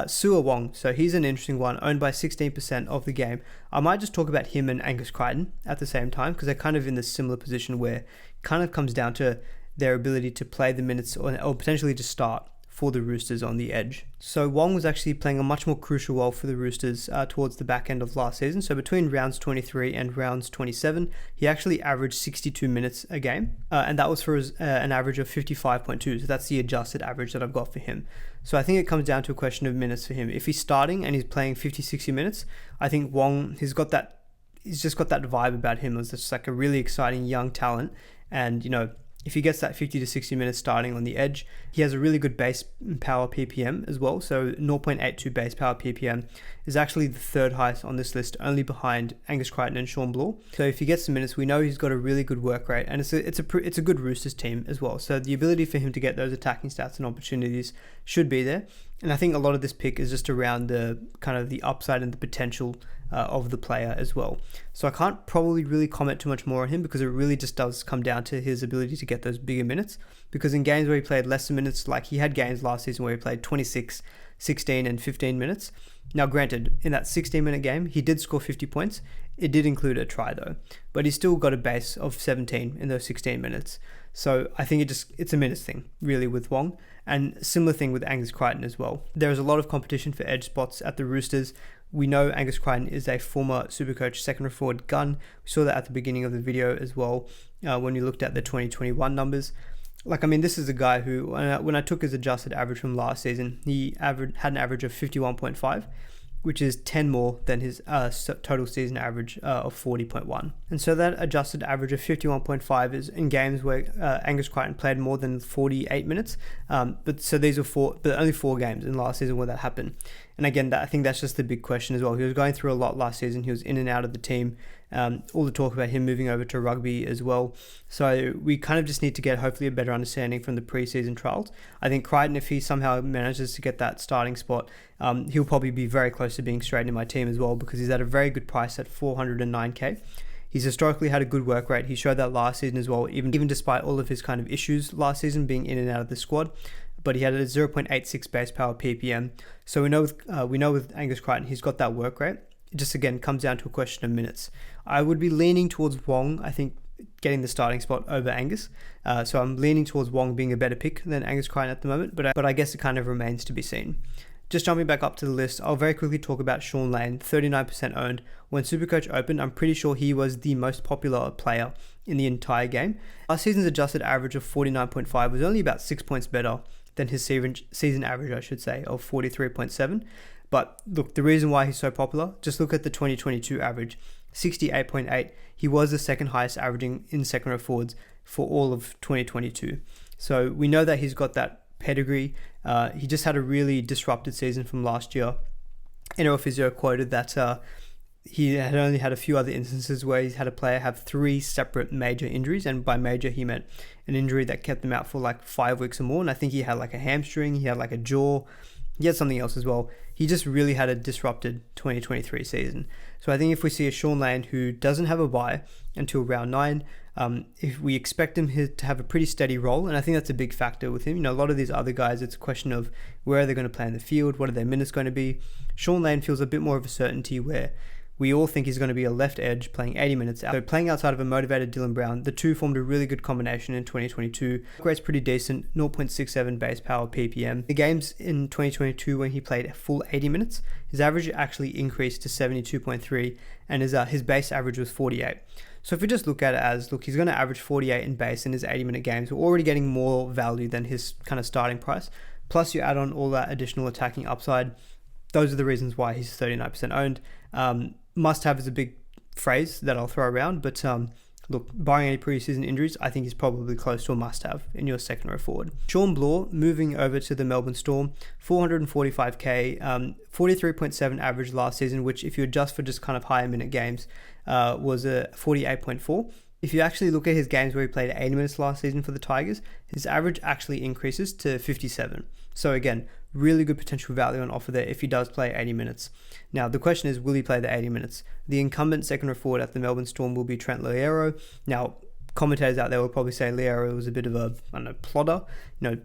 Sua Wong, so he's an interesting one, owned by 16% of the game. I might just talk about him and Angus Crichton at the same time, because they're kind of in this similar position where it kind of comes down to their ability to play the minutes or potentially to start for the Roosters on the edge. So Wong was actually playing a much more crucial role for the Roosters towards the back end of last season. So between rounds 23 and rounds 27, he actually averaged 62 minutes a game, and that was for an average of 55.2. So that's the adjusted average that I've got for him. So I think it comes down to a question of minutes for him. If he's starting and he's playing 50-60 minutes, I think Wong, he's just got that vibe about him as just like a really exciting young talent. And, you know, if he gets that 50 to 60 minutes starting on the edge, he has a really good base power PPM as well. So 0.82 base power PPM is actually the third highest on this list, only behind Angus Crichton and Shawn Blore. So if he gets the minutes, we know he's got a really good work rate, and it's a good Roosters team as well. So the ability for him to get those attacking stats and opportunities should be there. And I think a lot of this pick is just around the kind of the upside and the potential of the player as well. So I can't probably really comment too much more on him, because it really just does come down to his ability to get those bigger minutes. Because in games where he played lesser minutes, like he had games last season where he played 26, 16 and 15 minutes. Now granted, in that 16-minute game, he did score 50 points. It did include a try though, but he still got a base of 17 in those 16 minutes. So I think it's a minutes thing really with Wong, and similar thing with Angus Crichton as well. There is a lot of competition for edge spots at the Roosters. We know Angus Crichton is a former SuperCoach second forward gun. We saw that at the beginning of the video as well when we looked at the 2021 numbers. Like, I mean, this is a guy who, when I took his adjusted average from last season, he had an average of 51.5, which is 10 more than his total season average of 40.1. And so that adjusted average of 51.5 is in games where Angus Crichton played more than 48 minutes. But only 4 games in last season where that happened. And again, I think that's just the big question as well. He was going through a lot last season. He was in and out of the team. All the talk about him moving over to rugby as well. So we kind of just need to get hopefully a better understanding from the preseason trials. I think Crichton, if he somehow manages to get that starting spot, he'll probably be very close to being straight in my team as well, because he's at a very good price at 409k. He's historically had a good work rate. He showed that last season as well, even despite all of his kind of issues last season being in and out of the squad. But he had a 0.86 base power PPM. So we know with Angus Crichton, he's got that work rate. It just again comes down to a question of minutes. I would be leaning towards Wong, I think, getting the starting spot over Angus. So I'm leaning towards Wong being a better pick than Angus Crichton at the moment, but I guess it kind of remains to be seen. Just jumping back up to the list, I'll very quickly talk about Shaun Lane, 39% owned. When SuperCoach opened, I'm pretty sure he was the most popular player in the entire game. Last season's adjusted average of 49.5 was only about 6 points better than his season average, I should say, of 43.7. But look, the reason why he's so popular, just look at the 2022 average, 68.8. He was the second highest averaging in second row forwards for all of 2022. So we know that he's got that pedigree. He just had a really disrupted season from last year. NRL Physio quoted that he had only had a few other instances where he's had a player have 3 separate major injuries, and by major he meant an injury that kept him out for like 5 weeks or more. And I think he had like a hamstring, he had like a jaw, he had something else as well. He just really had a disrupted 2023 season. So I think if we see a Shaun Lane who doesn't have a bye until round 9, if we expect him to have a pretty steady role, and I think that's a big factor with him. You know, a lot of these other guys, it's a question of where are they going to play in the field, what are their minutes going to be. Shaun Lane feels a bit more of a certainty where we all think he's going to be a left edge playing 80 minutes out. So playing outside of a motivated Dylan Brown, the two formed a really good combination in 2022. Rate's pretty decent, 0.67 base power PPM. The games in 2022 when he played a full 80 minutes, his average actually increased to 72.3, and his base average was 48. So if we just look at it as, look, he's going to average 48 in base in his 80-minute games. We're already getting more value than his kind of starting price. Plus you add on all that additional attacking upside. Those are the reasons why he's 39% owned. Must have is a big phrase that I'll throw around, but look, barring any preseason injuries, I think he's probably close to a must-have in your second row forward. Shawn Blore, moving over to the Melbourne Storm, 445k, 43.7 average last season, which if you adjust for just kind of higher minute games, was a 48.4. If you actually look at his games where he played 80 minutes last season for the Tigers, his average actually increases to 57. So again, really good potential value on offer there if he does play 80 minutes. Now, the question is, will he play the 80 minutes? The incumbent second row forward at the Melbourne Storm will be Trent Loiero. Now, commentators out there will probably say Loiero was a bit of a, plodder.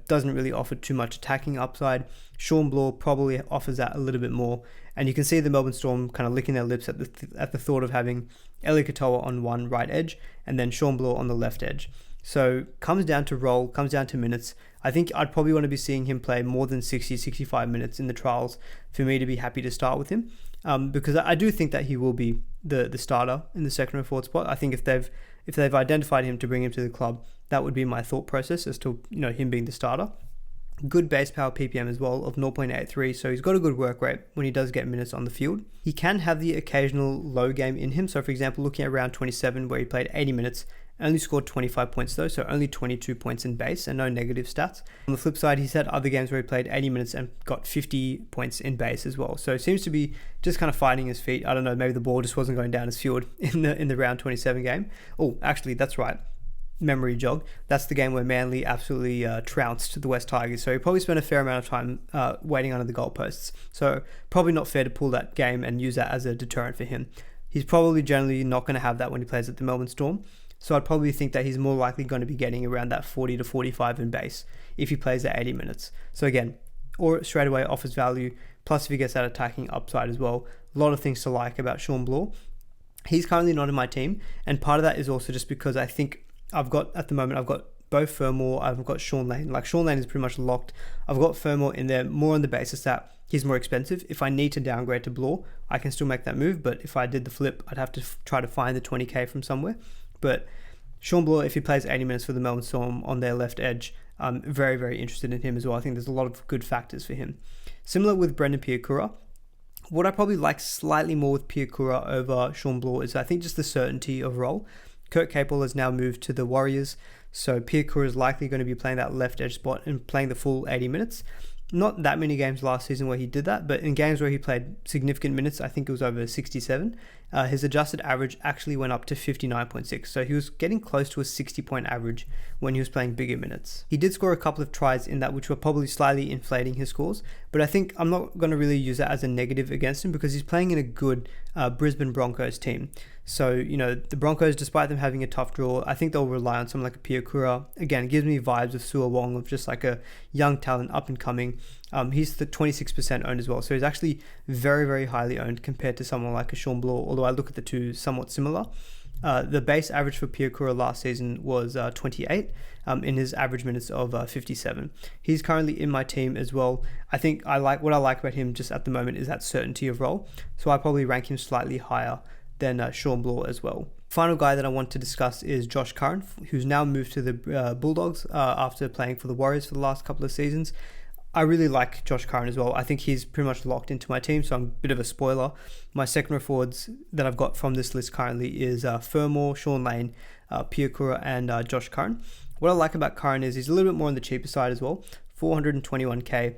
Doesn't really offer too much attacking upside. Shawn Blore probably offers that a little bit more. And you can see the Melbourne Storm kind of licking their lips at the thought of having Eli Katoa on one right edge and then Shawn Blore on the left edge. So comes down to role, comes down to minutes. I think I'd probably want to be seeing him play more than 60-65 minutes in the trials for me to be happy to start with him, because I do think that he will be the starter in the second row forward spot. I think if they've identified him to bring him to the club, that would be my thought process as to him being the starter. Good base power PPM as well of 0.83, so he's got a good work rate when he does get minutes on the field. He can have the occasional low game in him, so for example, looking at round 27 where he played 80 minutes, only scored 25 points though, so only 22 points in base and no negative stats. On the flip side, he's had other games where he played 80 minutes and got 50 points in base as well. So it seems to be just kind of finding his feet. I don't know, maybe the ball just wasn't going down his field in the round 27 game. Oh, actually, that's right. Memory jog. That's the game where Manly absolutely trounced the West Tigers. So he probably spent a fair amount of time waiting under the goalposts. So probably not fair to pull that game and use that as a deterrent for him. He's probably generally not going to have that when he plays at the Melbourne Storm. So I'd probably think that he's more likely going to be getting around that 40 to 45 in base if he plays at 80 minutes. So again, or straight away offers value. Plus if he gets that attacking upside as well. A lot of things to like about Shawn Blore. He's currently not in my team. And part of that is also just because I think I've got Beau Fermor, I've got Shaun Lane. Like Shaun Lane is pretty much locked. I've got Fermor in there more on the basis that he's more expensive. If I need to downgrade to Blore, I can still make that move. But if I did the flip, I'd have to try to find the 20k from somewhere. But Shawn Blore, if he plays 80 minutes for the Melbourne Storm on their left edge, I'm very, very interested in him as well. I think there's a lot of good factors for him. Similar with Brendan Piakura. What I probably like slightly more with Piakura over Shawn Blore is I think just the certainty of role. Kurt Capel has now moved to the Warriors, so Piakura is likely going to be playing that left edge spot and playing the full 80 minutes. Not that many games last season where he did that, but in games where he played significant minutes, I think it was over 67, his adjusted average actually went up to 59.6. So he was getting close to a 60-point average when he was playing bigger minutes. He did score a couple of tries in that, which were probably slightly inflating his scores, but I think I'm not going to really use that as a negative against him because he's playing in a good Brisbane Broncos team. So, the Broncos, despite them having a tough draw, I think they'll rely on someone like a Piakura. Again, it gives me vibes of Sua Wong, of just like a young talent, up and coming. He's the 26% owned as well. So he's actually very, very highly owned compared to someone like a Shawn Blore, although I look at the two somewhat similar. The base average for Piakura last season was 28 in his average minutes of 57. He's currently in my team as well. I think what I like about him just at the moment is that certainty of role. So I probably rank him slightly higher than Shawn Blore as well. Final guy that I want to discuss is Josh Curran, who's now moved to the Bulldogs after playing for the Warriors for the last couple of seasons. I really like Josh Curran as well. I think he's pretty much locked into my team, so I'm a bit of a spoiler. My second row forwards that I've got from this list currently is Fermor, Shaun Lane, Piakura, and Josh Curran. What I like about Curran is he's a little bit more on the cheaper side as well, 421k.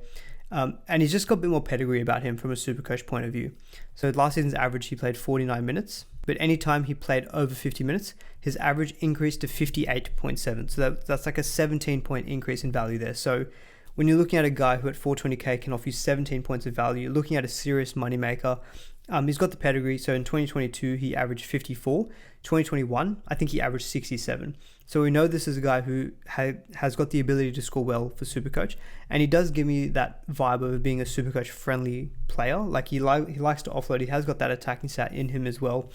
And he's just got a bit more pedigree about him from a SuperCoach point of view. So last season's average, he played 49 minutes, but anytime he played over 50 minutes, his average increased to 58.7. So that's like a 17-point increase in value there. So when you're looking at a guy who at 420k can offer you 17 points of value, you're looking at a serious moneymaker. He's got the pedigree. So in 2022, he averaged 54. 2021, I think he averaged 67. So we know this is a guy who has got the ability to score well for SuperCoach. And he does give me that vibe of being a SuperCoach friendly player. Like he likes to offload. He has got that attacking stat in him as well.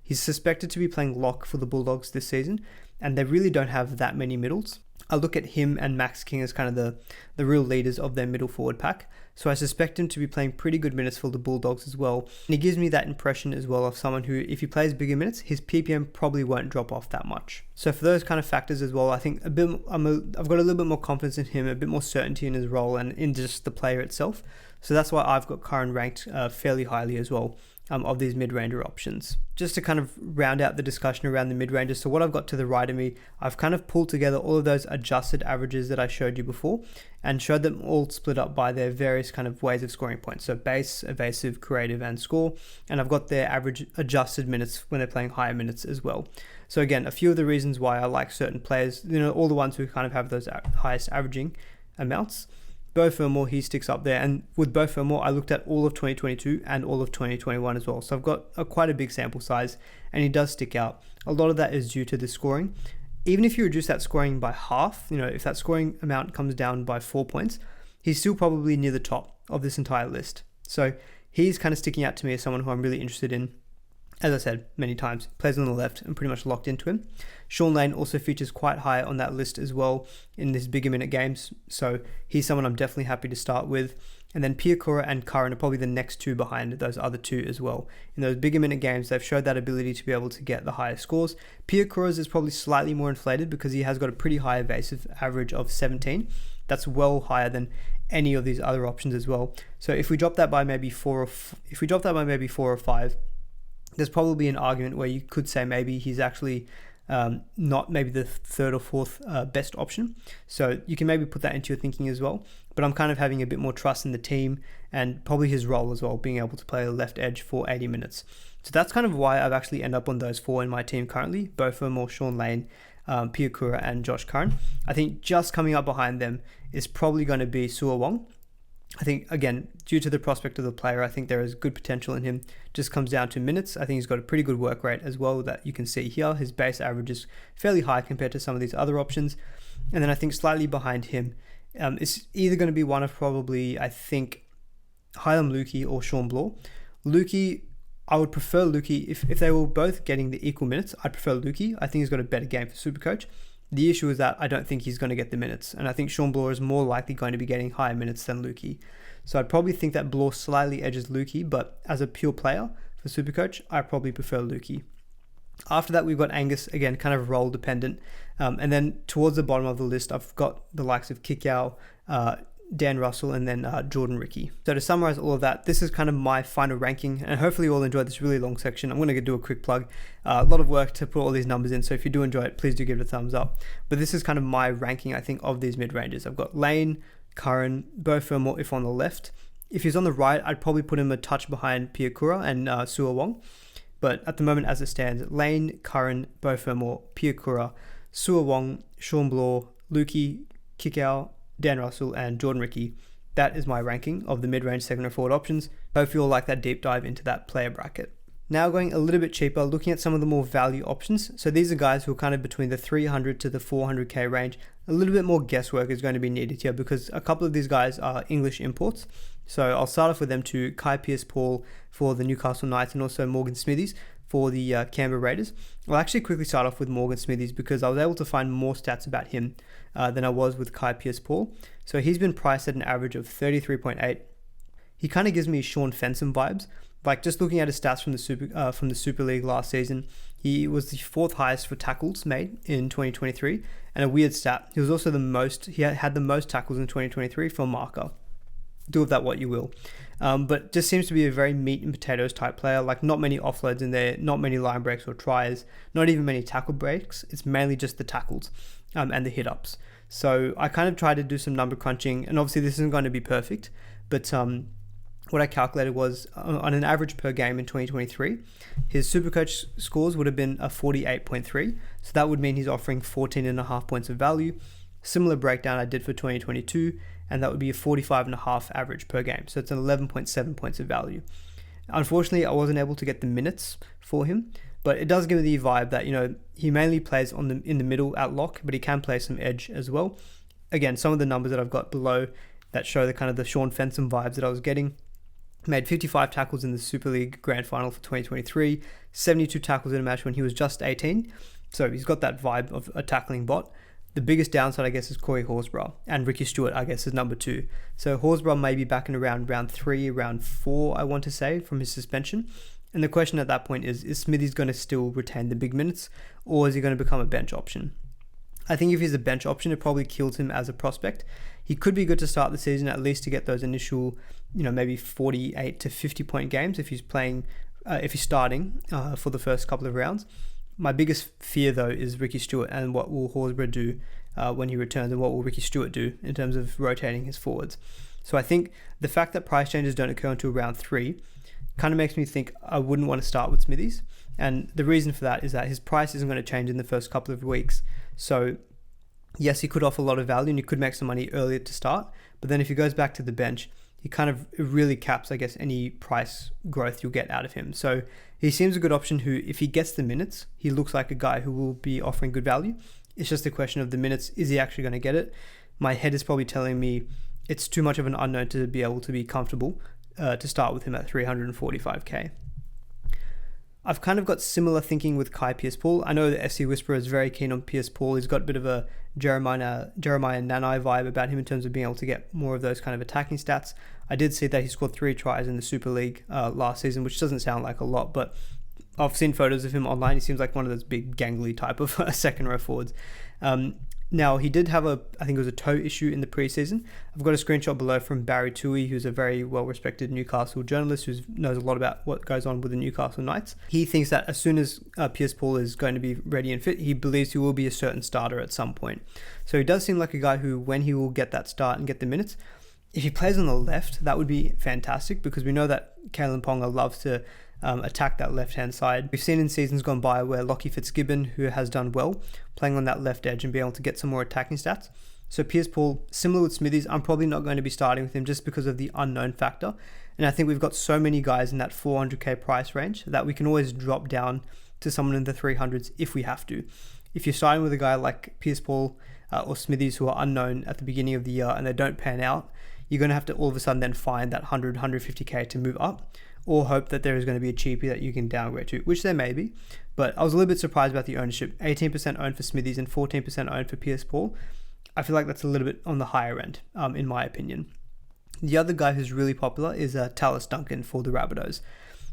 He's suspected to be playing lock for the Bulldogs this season. And they really don't have that many middles. I look at him and Max King as kind of the real leaders of their middle forward pack. So I suspect him to be playing pretty good minutes for the Bulldogs as well. And he gives me that impression as well of someone who, if he plays bigger minutes, his PPM probably won't drop off that much. So for those kind of factors as well, I think I've got a little bit more confidence in him, a bit more certainty in his role and in just the player itself. So that's why I've got Curran ranked fairly highly as well of these mid-ranger options. Just to kind of round out the discussion around the mid-rangers, so what I've got to the right of me, I've kind of pulled together all of those adjusted averages that I showed you before and showed them all split up by their various kind of ways of scoring points. So base, evasive, creative, and score. And I've got their average adjusted minutes when they're playing higher minutes as well. So again, a few of the reasons why I like certain players, all the ones who kind of have those highest averaging amounts. Beau Fermor, he sticks up there, and with Beau Fermor, I looked at all of 2022 and all of 2021 as well, so I've got quite a big sample size, and he does stick out. A lot of that is due to the scoring. Even if you reduce that scoring by half, if that scoring amount comes down by 4 points, he's still probably near the top of this entire list. So he's kind of sticking out to me as someone who I'm really interested in. As I said many times, plays on the left and pretty much locked into him. Shaun Lane also features quite high on that list as well in these bigger minute games, so he's someone I'm definitely happy to start with. And then Piakura and Curran are probably the next two behind those other two as well. In those bigger minute games, they've showed that ability to be able to get the highest scores. Piakura's is probably slightly more inflated because he has got a pretty high evasive average of 17. That's well higher than any of these other options as well. So if we drop that by maybe 4 or 5, there's probably an argument where you could say maybe he's actually not maybe the third or fourth best option. So you can maybe put that into your thinking as well. But I'm kind of having a bit more trust in the team and probably his role as well, being able to play a left edge for 80 minutes. So that's kind of why I've actually ended up on those four in my team currently, Beau Fermor, Shaun Lane, Piakura and Josh Curran. I think just coming up behind them is probably going to be Suo Wong. I think, again, due to the prospect of the player, I think there is good potential in him. Just comes down to minutes. I think he's got a pretty good work rate as well that you can see here. His base average is fairly high compared to some of these other options. And then I think slightly behind him, it's either going to be one of probably, I think, Hylam Lukey or Sean Bloor. Lukey, I would prefer Lukey. If they were both getting the equal minutes, I'd prefer Lukey. I think he's got a better game for Supercoach. The issue is that I don't think he's going to get the minutes, and I think Sean Bloor is more likely going to be getting higher minutes than Lukey. So I'd probably think that Bloor slightly edges Lukey, but as a pure player for Supercoach, I probably prefer Lukey. After that, we've got Angus, again, kind of role dependent. And then towards the bottom of the list, I've got the likes of Kikau, Dan Russell, and then Jordan Ricky. So to summarize all of that, this is kind of my final ranking, and hopefully you all enjoyed this really long section. I'm going to do a quick plug. A lot of work to put all these numbers in, so if you do enjoy it, please do give it a thumbs up. But this is kind of my ranking, I think, of these mid-ranges. I've got Lane, Curran, Beau Fermor if on the left. If he's on the right, I'd probably put him a touch behind Piakura and Suo Wong. But at the moment, as it stands, Lane, Curran, Beau Fermor, Piakura, Suo Wong, Sean Bloor, Lukey, Kikau, Dan Russell and Jordan Ricky. That is my ranking of the mid-range second or forward options. Hope you all like that deep dive into that player bracket. Now going a little bit cheaper, looking at some of the more value options. So these are guys who are kind of between the 300 to the 400k range. A little bit more guesswork is going to be needed here because a couple of these guys are English imports. So I'll start off with them too. Kai Pearce-Paul for the Newcastle Knights and also Morgan Smithies for the Canberra Raiders. I'll actually quickly start off with Morgan Smithies because I was able to find more stats about him than I was with Kai Pearce-Paul. So he's been priced at an average of 33.8. He kind of gives me Sean Fensom vibes. Like just looking at his stats from the Super League last season, he was the fourth highest for tackles made in 2023, and a weird stat, he was also he had the most tackles in 2023 for marker. Do with that what you will. But just seems to be a very meat and potatoes type player, like not many offloads in there, not many line breaks or tries, not even many tackle breaks. It's mainly just the tackles and the hit ups. So I kind of tried to do some number crunching, and obviously this isn't going to be perfect, but what I calculated was on an average per game in 2023, his Supercoach scores would have been a 48.3. So that would mean he's offering 14.5 points of value. Similar breakdown I did for 2022, and that would be a 45.5 average per game. So it's an 11.7 points of value. Unfortunately, I wasn't able to get the minutes for him, but it does give me the vibe that, he mainly plays in the middle at lock, but he can play some edge as well. Again, some of the numbers that I've got below that show the kind of the Sean Fensom vibes that I was getting. Made 55 tackles in the Super League Grand Final for 2023, 72 tackles in a match when he was just 18. So he's got that vibe of a tackling bot. The biggest downside, I guess, is Corey Horsburgh, and Ricky Stewart, I guess, is number 2. So Horsburgh may be back in around round 3, round 4, I want to say, from his suspension. And the question at that point is Smithies going to still retain the big minutes, or is he going to become a bench option? I think if he's a bench option, it probably kills him as a prospect. He could be good to start the season, at least to get those initial, maybe 48 to 50 point games if he's playing, if he's starting for the first couple of rounds. My biggest fear, though, is Ricky Stewart and what will Horsburgh do when he returns, and what will Ricky Stewart do in terms of rotating his forwards. So I think the fact that price changes don't occur until round 3 kind of makes me think I wouldn't want to start with Smithies. And the reason for that is that his price isn't going to change in the first couple of weeks. So yes, he could offer a lot of value and you could make some money earlier to start. But then if he goes back to the bench, it really caps, I guess, any price growth you'll get out of him. So he seems a good option who, if he gets the minutes, he looks like a guy who will be offering good value. It's just a question of the minutes. Is he actually going to get it? My head is probably telling me it's too much of an unknown to be able to be comfortable to start with him at 345k. I've kind of got similar thinking with Kai Pearce-Paul. I know the FC Whisperer is very keen on Pearce-Paul. He's got a bit of a Jeremiah Nanai vibe about him in terms of being able to get more of those kind of attacking stats. I did see that he scored 3 tries in the Super League last season, which doesn't sound like a lot, but I've seen photos of him online. He seems like one of those big gangly type of second row forwards. Now, he did have I think it was a toe issue in the preseason. I've got a screenshot below from Barry Toohey, who's a very well-respected Newcastle journalist who knows a lot about what goes on with the Newcastle Knights. He thinks that as soon as Pearce-Paul is going to be ready and fit, he believes he will be a certain starter at some point. So he does seem like a guy who, when he will get that start and get the minutes, if he plays on the left, that would be fantastic, because we know that Kalen Ponga loves to attack that left-hand side. We've seen in seasons gone by where Lockie Fitzgibbon, who has done well, playing on that left edge and be able to get some more attacking stats. So Pearce-Paul, similar with Smithies, I'm probably not going to be starting with him just because of the unknown factor. And I think we've got so many guys in that 400k price range that we can always drop down to someone in the 300s if we have to. If you're starting with a guy like Pearce-Paul or Smithies who are unknown at the beginning of the year and they don't pan out, you're going to have to all of a sudden then find that 100, 150k to move up, or hope that there is going to be a cheapie that you can downgrade to, which there may be. But I was a little bit surprised about the ownership. 18% owned for Smithies and 14% owned for Pearce-Paul. I feel like that's a little bit on the higher end, in my opinion. The other guy who's really popular is Tallis Duncan for the Rabbitohs.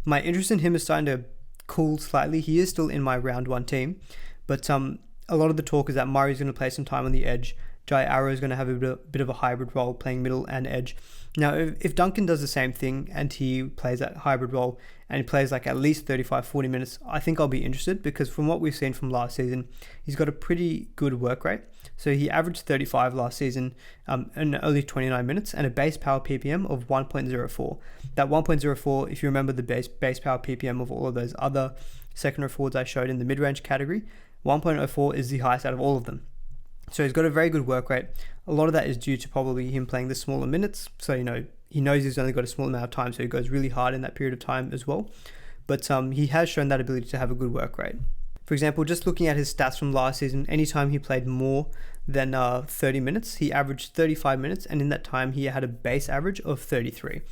My interest in him is starting to cool slightly. He is still in my round 1 team, but a lot of the talk is that Murray's going to play some time on the edge. Jai Arrow is going to have a bit of a hybrid role, playing middle and edge. Now, if Duncan does the same thing and he plays that hybrid role and he plays like at least 35-40 minutes, I think I'll be interested, because from what we've seen from last season, he's got a pretty good work rate. So he averaged 35 last season in only 29 minutes and a base power PPM of 1.04. That 1.04, if you remember the base power PPM of all of those other second row forwards I showed in the mid-range category, 1.04 is the highest out of all of them. So he's got a very good work rate. A lot of that is due to probably him playing the smaller minutes. So, he knows he's only got a small amount of time, so he goes really hard in that period of time as well. But he has shown that ability to have a good work rate. For example, just looking at his stats from last season, anytime he played more than 30 minutes, he averaged 35 minutes, and in that time he had a base average of 33.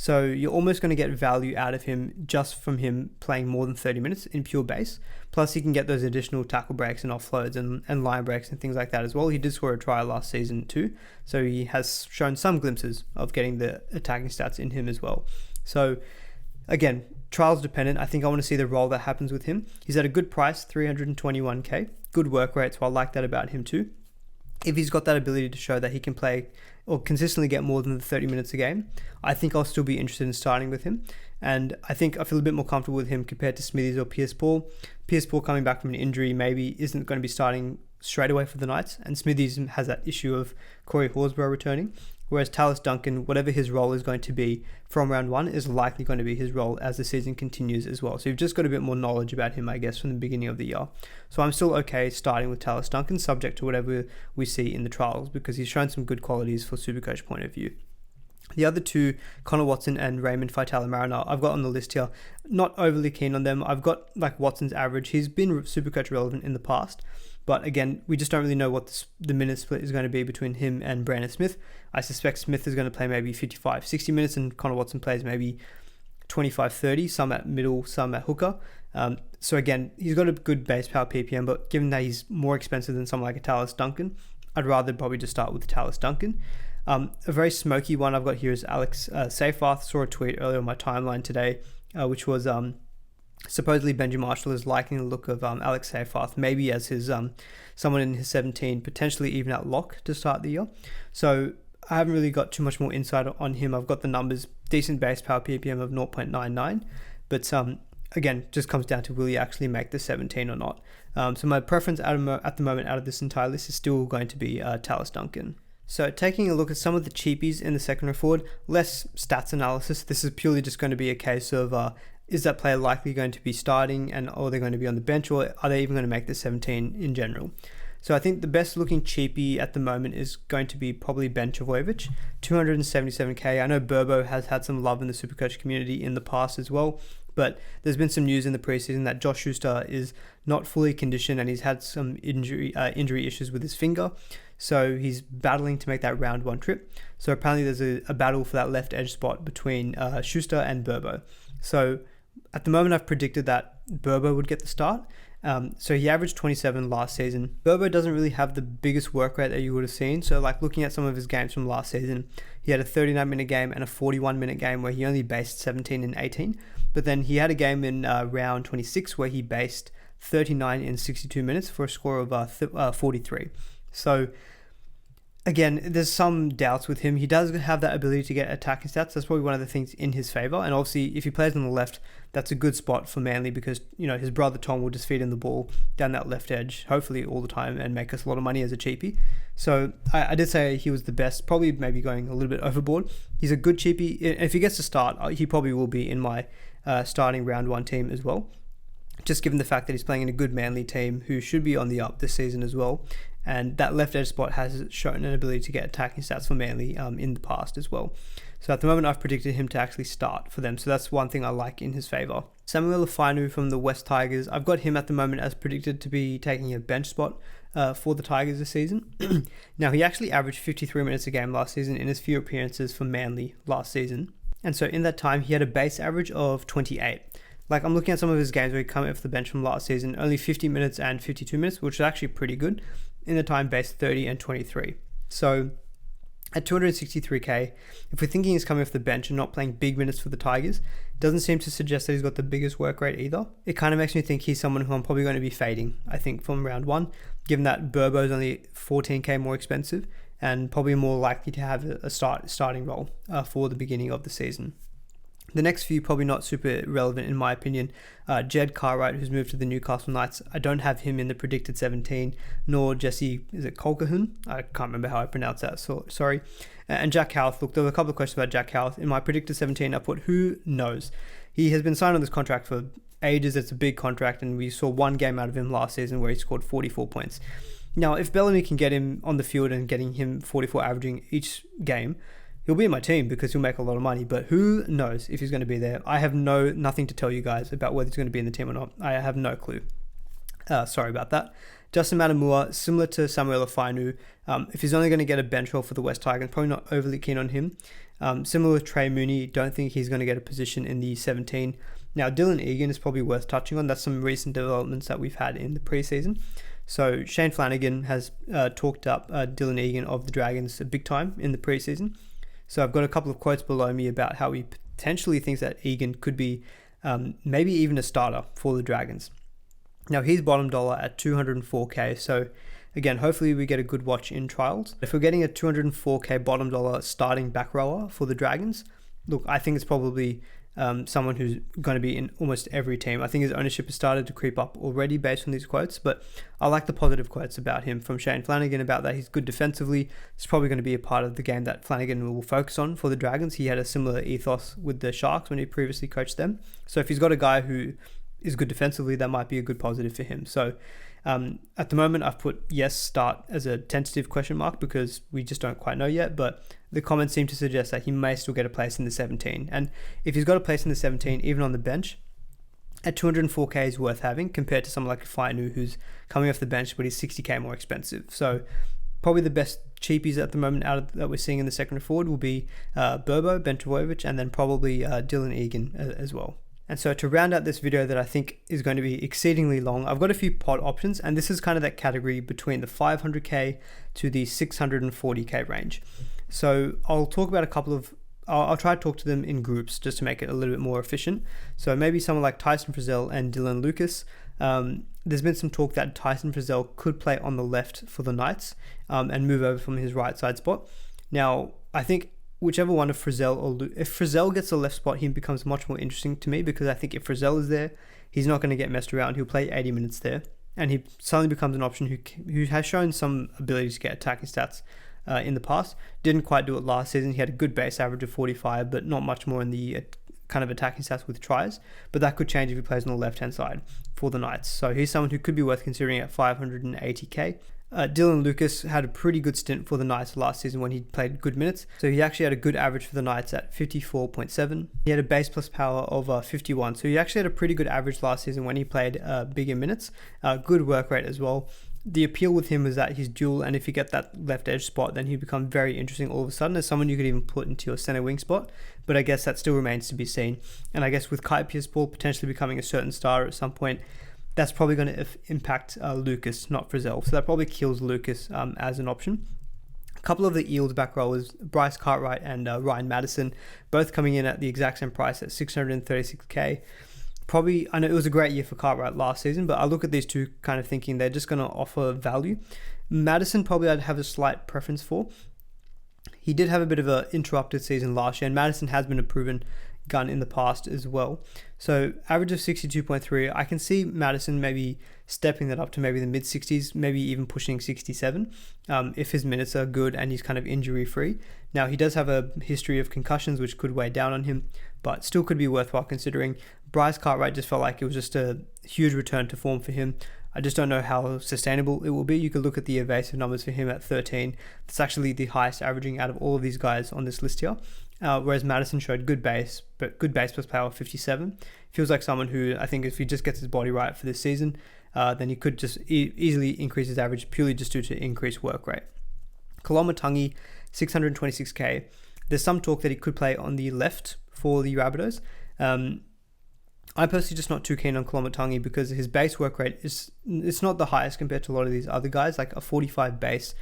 So you're almost going to get value out of him just from him playing more than 30 minutes in pure base. Plus he can get those additional tackle breaks and offloads and line breaks and things like that as well. He did score a try last season too, so he has shown some glimpses of getting the attacking stats in him as well. So again, trials dependent. I think I want to see the role that happens with him. He's at a good price, 321k, good work rate, so I like that about him too. If he's got that ability to show that he can play or consistently get more than the 30 minutes a game, I think I'll still be interested in starting with him. And I think I feel a bit more comfortable with him compared to Smithies or Pearce-Paul. Pearce-Paul coming back from an injury maybe isn't going to be starting straight away for the Knights, and Smithies has that issue of Corey Horsburgh returning. Whereas Tallis Duncan, whatever his role is going to be from round 1, is likely going to be his role as the season continues as well. So you've just got a bit more knowledge about him, I guess, from the beginning of the year. So I'm still okay starting with Tallis Duncan, subject to whatever we see in the trials, because he's shown some good qualities for Supercoach point of view. The other two, Connor Watson and Raymond Faitala-Mariner, I've got on the list here. Not overly keen on them. I've got like Watson's average. He's been Supercoach relevant in the past. But again, we just don't really know what the minute split is going to be between him and Brandon Smith. I suspect Smith is going to play maybe 55, 60 minutes and Connor Watson plays maybe 25, 30, some at middle, some at hooker. So again, he's got a good base power PPM, but given that he's more expensive than someone like a Tallis Duncan, I'd rather probably just start with Tallis Duncan. A very smoky one I've got here is Alex Seyfarth. Saw a tweet earlier on my timeline today, which was Supposedly Benji Marshall is liking the look of Alex Seyfarth, maybe as his someone in his 17, potentially even at lock to start the year. So I haven't really got too much more insight on him. I've got the numbers, decent base power PPM of 0.99, but again, just comes down to will he actually make the 17 or not. So my preference at the moment out of this entire list is still going to be Tallis Duncan. So taking a look at some of the cheapies in the second row forward, less stats analysis. This is purely just going to be a case of is that player likely going to be starting, and are they going to be on the bench, or are they even going to make the 17 in general? So I think the best looking cheapie at the moment is going to be probably Ben Trbojevic, 277k. I know Burbo has had some love in the Supercoach community in the past as well, but there's been some news in the preseason that Josh Schuster is not fully conditioned and he's had some injury issues with his finger. So he's battling to make that round 1 trip. So apparently there's a battle for that left edge spot between Schuster and Burbo. So at the moment I've predicted that Burbo would get the start. So he averaged 27 last season. Burbo doesn't really have the biggest work rate that you would have seen. So like looking at some of his games from last season, he had a 39-minute game and a 41-minute game where he only based 17 and 18. But then he had a game in round 26 where he based 39 in 62 minutes for a score of 43. So again, there's some doubts with him. He does have that ability to get attacking stats. That's probably one of the things in his favour. And obviously, if he plays on the left, that's a good spot for Manly because, you know, his brother Tom will just feed him the ball down that left edge, hopefully all the time, and make us a lot of money as a cheapie. So I did say he was the best, probably maybe going a little bit overboard. He's a good cheapie. If he gets to start, he probably will be in my starting round 1 team as well. Just given the fact that he's playing in a good Manly team who should be on the up this season as well. And that left edge spot has shown an ability to get attacking stats for Manly in the past as well. So at the moment, I've predicted him to actually start for them. So that's one thing I like in his favour. Samuel Fainu from the West Tigers. I've got him at the moment as predicted to be taking a bench spot for the Tigers this season. Now, he actually averaged 53 minutes a game last season in his few appearances for Manly last season. And so in that time, he had a base average of 28. Like, I'm looking at some of his games where he came off the bench from last season, only 50 minutes and 52 minutes, which is actually pretty good. In the time base 30 and 23. So at 263k, if we're thinking he's coming off the bench and not playing big minutes for the Tigers, doesn't seem to suggest that he's got the biggest work rate either. It kind of makes me think he's someone who I'm probably going to be fading, I think, from round 1, given that Burbo's only 14k more expensive and probably more likely to have a starting role for the beginning of the season. The next few probably not super relevant in my opinion. Jed Cartwright, who's moved to the Newcastle Knights. I don't have him in the predicted 17, nor Jesse, is it Colquhoun? I can't remember how I pronounce that, so sorry. And Jack Howarth. Look, there were a couple of questions about Jack Howarth. In my predicted 17, I put who knows. He has been signed on this contract for ages. It's a big contract, and we saw one game out of him last season where he scored 44 points. Now, if Bellamy can get him on the field and getting him 44 averaging each game, he'll be in my team because he'll make a lot of money, but who knows if he's going to be there. I have nothing to tell you guys about whether he's going to be in the team or not. I have no clue. Sorry about that. Justin Matamua, similar to Samuel Fainu, if he's only going to get a bench role for the West Tigers, probably not overly keen on him. Similar with Trey Mooney, don't think he's going to get a position in the 17. Now, Dylan Egan is probably worth touching on. That's some recent developments that we've had in the preseason. So Shane Flanagan has talked up Dylan Egan of the Dragons big time in the preseason. So I've got a couple of quotes below me about how he potentially thinks that Egan could be maybe even a starter for the Dragons. Now, he's bottom dollar at 204k. So again, hopefully we get a good watch in trials. If we're getting a 204k bottom dollar starting back rower for the Dragons, look, I think it's probably someone who's going to be in almost every team. I think his ownership has started to creep up already based on these quotes, but I like the positive quotes about him from Shane Flanagan about that he's good defensively. It's probably going to be a part of the game that Flanagan will focus on for the Dragons. He had a similar ethos with the Sharks when he previously coached them. So if he's got a guy who is good defensively, that might be a good positive for him. So at the moment, I've put yes, start as a tentative question mark because we just don't quite know yet, but the comments seem to suggest that he may still get a place in the 17. And if he's got a place in the 17, even on the bench, at 204k is worth having compared to someone like Fainu who's coming off the bench, but he's 60k more expensive. So probably the best cheapies at the moment that we're seeing in the second forward will be Burbo, Ben Trbojevic, and then probably Dylan Egan as well. And so to round out this video that I think is going to be exceedingly long, I've got a few pod options, and this is kind of that category between the 500k to the 640k range. So I'll talk about a couple of I'll try to talk to them in groups just to make it a little bit more efficient. So maybe someone like Tyson Frizzell and Dylan Lucas. There's been some talk that Tyson Frizzell could play on the left for the Knights and move over from his right side spot. Now, I think whichever one of Frizzell or if Frizzell gets the left spot, he becomes much more interesting to me, because I think if Frizzell is there, he's not going to get messed around. He'll play 80 minutes there, and he suddenly becomes an option who has shown some ability to get attacking stats in the past. Didn't quite do it last season. He had a good base average of 45, but not much more in the kind of attacking stats with tries. But that could change if he plays on the left-hand side for the Knights. So he's someone who could be worth considering at 580k. Dylan Lucas had a pretty good stint for the Knights last season when he played good minutes. So he actually had a good average for the Knights at 54.7. He had a base plus power of 51. So he actually had a pretty good average last season when he played bigger minutes. Good work rate as well. The appeal with him is that he's dual, and if you get that left edge spot, then he become very interesting all of a sudden as someone you could even put into your center wing spot. But I guess that still remains to be seen. And I guess with Cheapies potentially becoming a certain star at some point, that's probably going to impact Lucas, not Frizzell. So that probably kills Lucas as an option. A couple of the Eels back rowers, Bryce Cartwright and Ryan Madison, both coming in at the exact same price at 636k. Probably, I know it was a great year for Cartwright last season, but I look at these two kind of thinking they're just going to offer value. Madison probably I'd have a slight preference for. He did have a bit of an interrupted season last year, and Madison has been a proven gun in the past as well. So average of 62.3, I can see Madison maybe stepping that up to maybe the mid 60s, maybe even pushing 67 if his minutes are good and he's kind of injury free. Now he does have a history of concussions which could weigh down on him, but still could be worthwhile considering. Bryce Cartwright just felt like it was just a huge return to form for him. I just don't know how sustainable it will be. You could look at the evasive numbers for him at 13. That's actually the highest averaging out of all of these guys on this list here. Whereas Madison showed good base, but good base plus power 57. Feels like someone who I think if he just gets his body right for this season, then he could just easily increase his average purely just due to increased work rate. Koloamatangi, 626k. There's some talk that he could play on the left for the Rabbitohs. I'm personally just not too keen on Koloamatangi because his base work rate it's not the highest compared to a lot of these other guys, like a 45 base,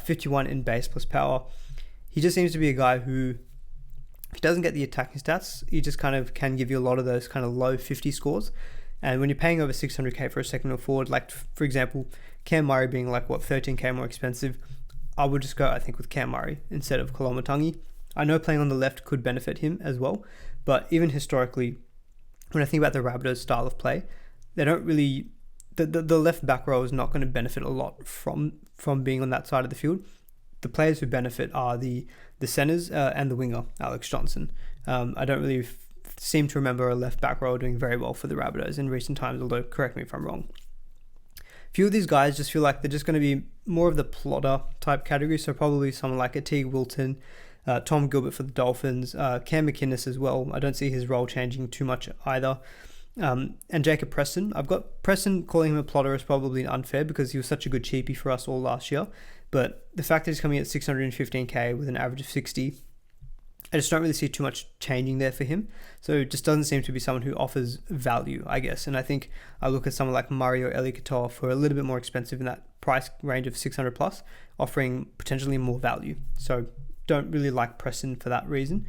51 in base plus power. He just seems to be a guy who, if he doesn't get the attacking stats, he just kind of can give you a lot of those kind of low 50 scores. And when you're paying over 600k for a second or forward, like for example, Cam Murray being like 13k more expensive, I would just go, I think, with Cam Murray instead of Koloamatangi. I know playing on the left could benefit him as well, but even historically, when I think about the Rabbitohs' style of play, they don't really, the left back row is not going to benefit a lot from being on that side of the field. The players who benefit are the centers and the winger, Alex Johnson. I don't really seem to remember a left back row doing very well for the Rabbitohs in recent times, although correct me if I'm wrong. A few of these guys just feel like they're just going to be more of the plotter type category, so probably someone like a Teague Wilton, Tom Gilbert for the Dolphins, Cam McInnes as well. I don't see his role changing too much either. And Jacob Preston. I've got Preston calling him a plotter is probably unfair because he was such a good cheapie for us all last year. But the fact that he's coming at 615k with an average of 60, I just don't really see too much changing there for him. So it just doesn't seem to be someone who offers value, I guess. And I think I look at someone like Murray or Eli Katoa for a little bit more expensive in that price range of 600 plus, offering potentially more value. So don't really like Preston for that reason.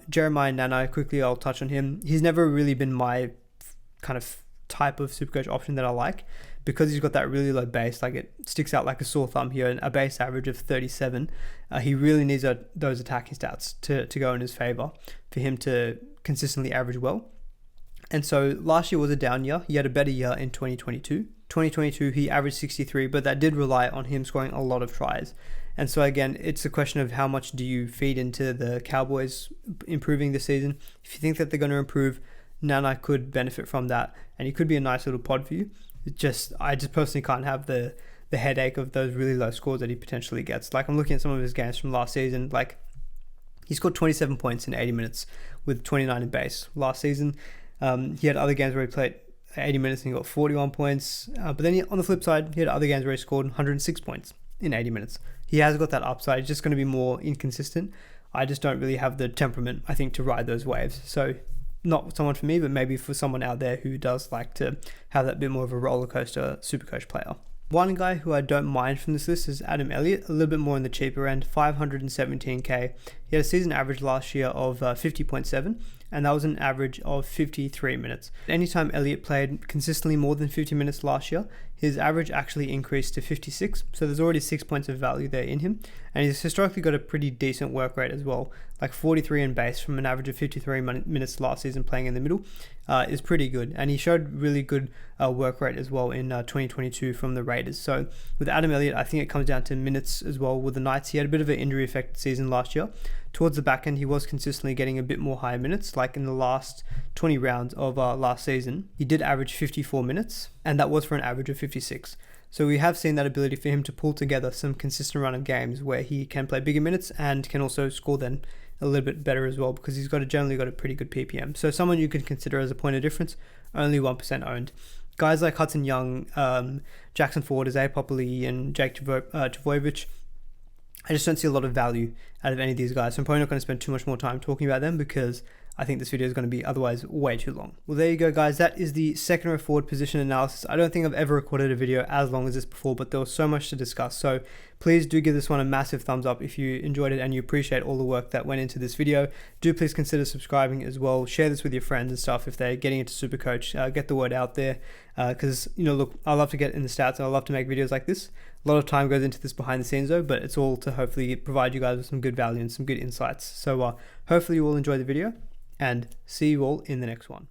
Jeremiah Nanai, quickly I'll touch on him. He's never really been my kind of type of Supercoach option that I like because he's got that really low base, like it sticks out like a sore thumb here, and a base average of 37. He really needs those attacking stats to go in his favor for him to consistently average well. And so last year was a down year. He had a better year in 2022. 2022 he averaged 63, but that did rely on him scoring a lot of tries. And so again, it's a question of how much do you feed into the Cowboys improving this season. If you think that they're going to improve, Nana could benefit from that, and he could be a nice little pod for you. I just personally can't have the headache of those really low scores that he potentially gets. Like I'm looking at some of his games from last season, like he scored 27 points in 80 minutes with 29 in base last season. He had other games where he played 80 minutes and he got 41 points. But then on the flip side, he had other games where he scored 106 points in 80 minutes. He has got that upside. It's just going to be more inconsistent. I just don't really have the temperament, I think, to ride those waves. So not someone for me, but maybe for someone out there who does like to have that bit more of a roller coaster Supercoach player. One guy who I don't mind from this list is Adam Elliott, a little bit more in the cheaper end, 517k. He had a season average last year of 50.7, and that was an average of 53 minutes. Anytime Elliott played consistently more than 50 minutes last year, his average actually increased to 56, so there's already 6 points of value there in him, and he's historically got a pretty decent work rate as well, like 43 in base from an average of 53 minutes last season playing in the middle is pretty good, and he showed really good work rate as well in 2022 from the Raiders. So with Adam Elliott, I think it comes down to minutes as well with the Knights. He had a bit of an injury affected season last year. Towards the back end, he was consistently getting a bit more higher minutes, like in the last 20 rounds of last season. He did average 54 minutes, and that was for an average of 56. So we have seen that ability for him to pull together some consistent run of games where he can play bigger minutes and can also score then a little bit better as well, because he's generally got a pretty good PPM. So someone you could consider as a point of difference, only 1% owned. Guys like Hudson Young, Jackson Ford, Isaiah Popoli, and Jake Trbojevic, I just don't see a lot of value out of any of these guys. So I'm probably not going to spend too much more time talking about them because I think this video is going to be otherwise way too long. Well, there you go, guys. That is the second row forward position analysis. I don't think I've ever recorded a video as long as this before, but there was so much to discuss. So please do give this one a massive thumbs up if you enjoyed it and you appreciate all the work that went into this video. Do please consider subscribing as well. Share this with your friends and stuff if they're getting into SuperCoach. Get the word out there because, look, I love to get in the stats and I love to make videos like this. A lot of time goes into this behind the scenes though, but it's all to hopefully provide you guys with some good value and some good insights. So hopefully you all enjoy the video, and see you all in the next one.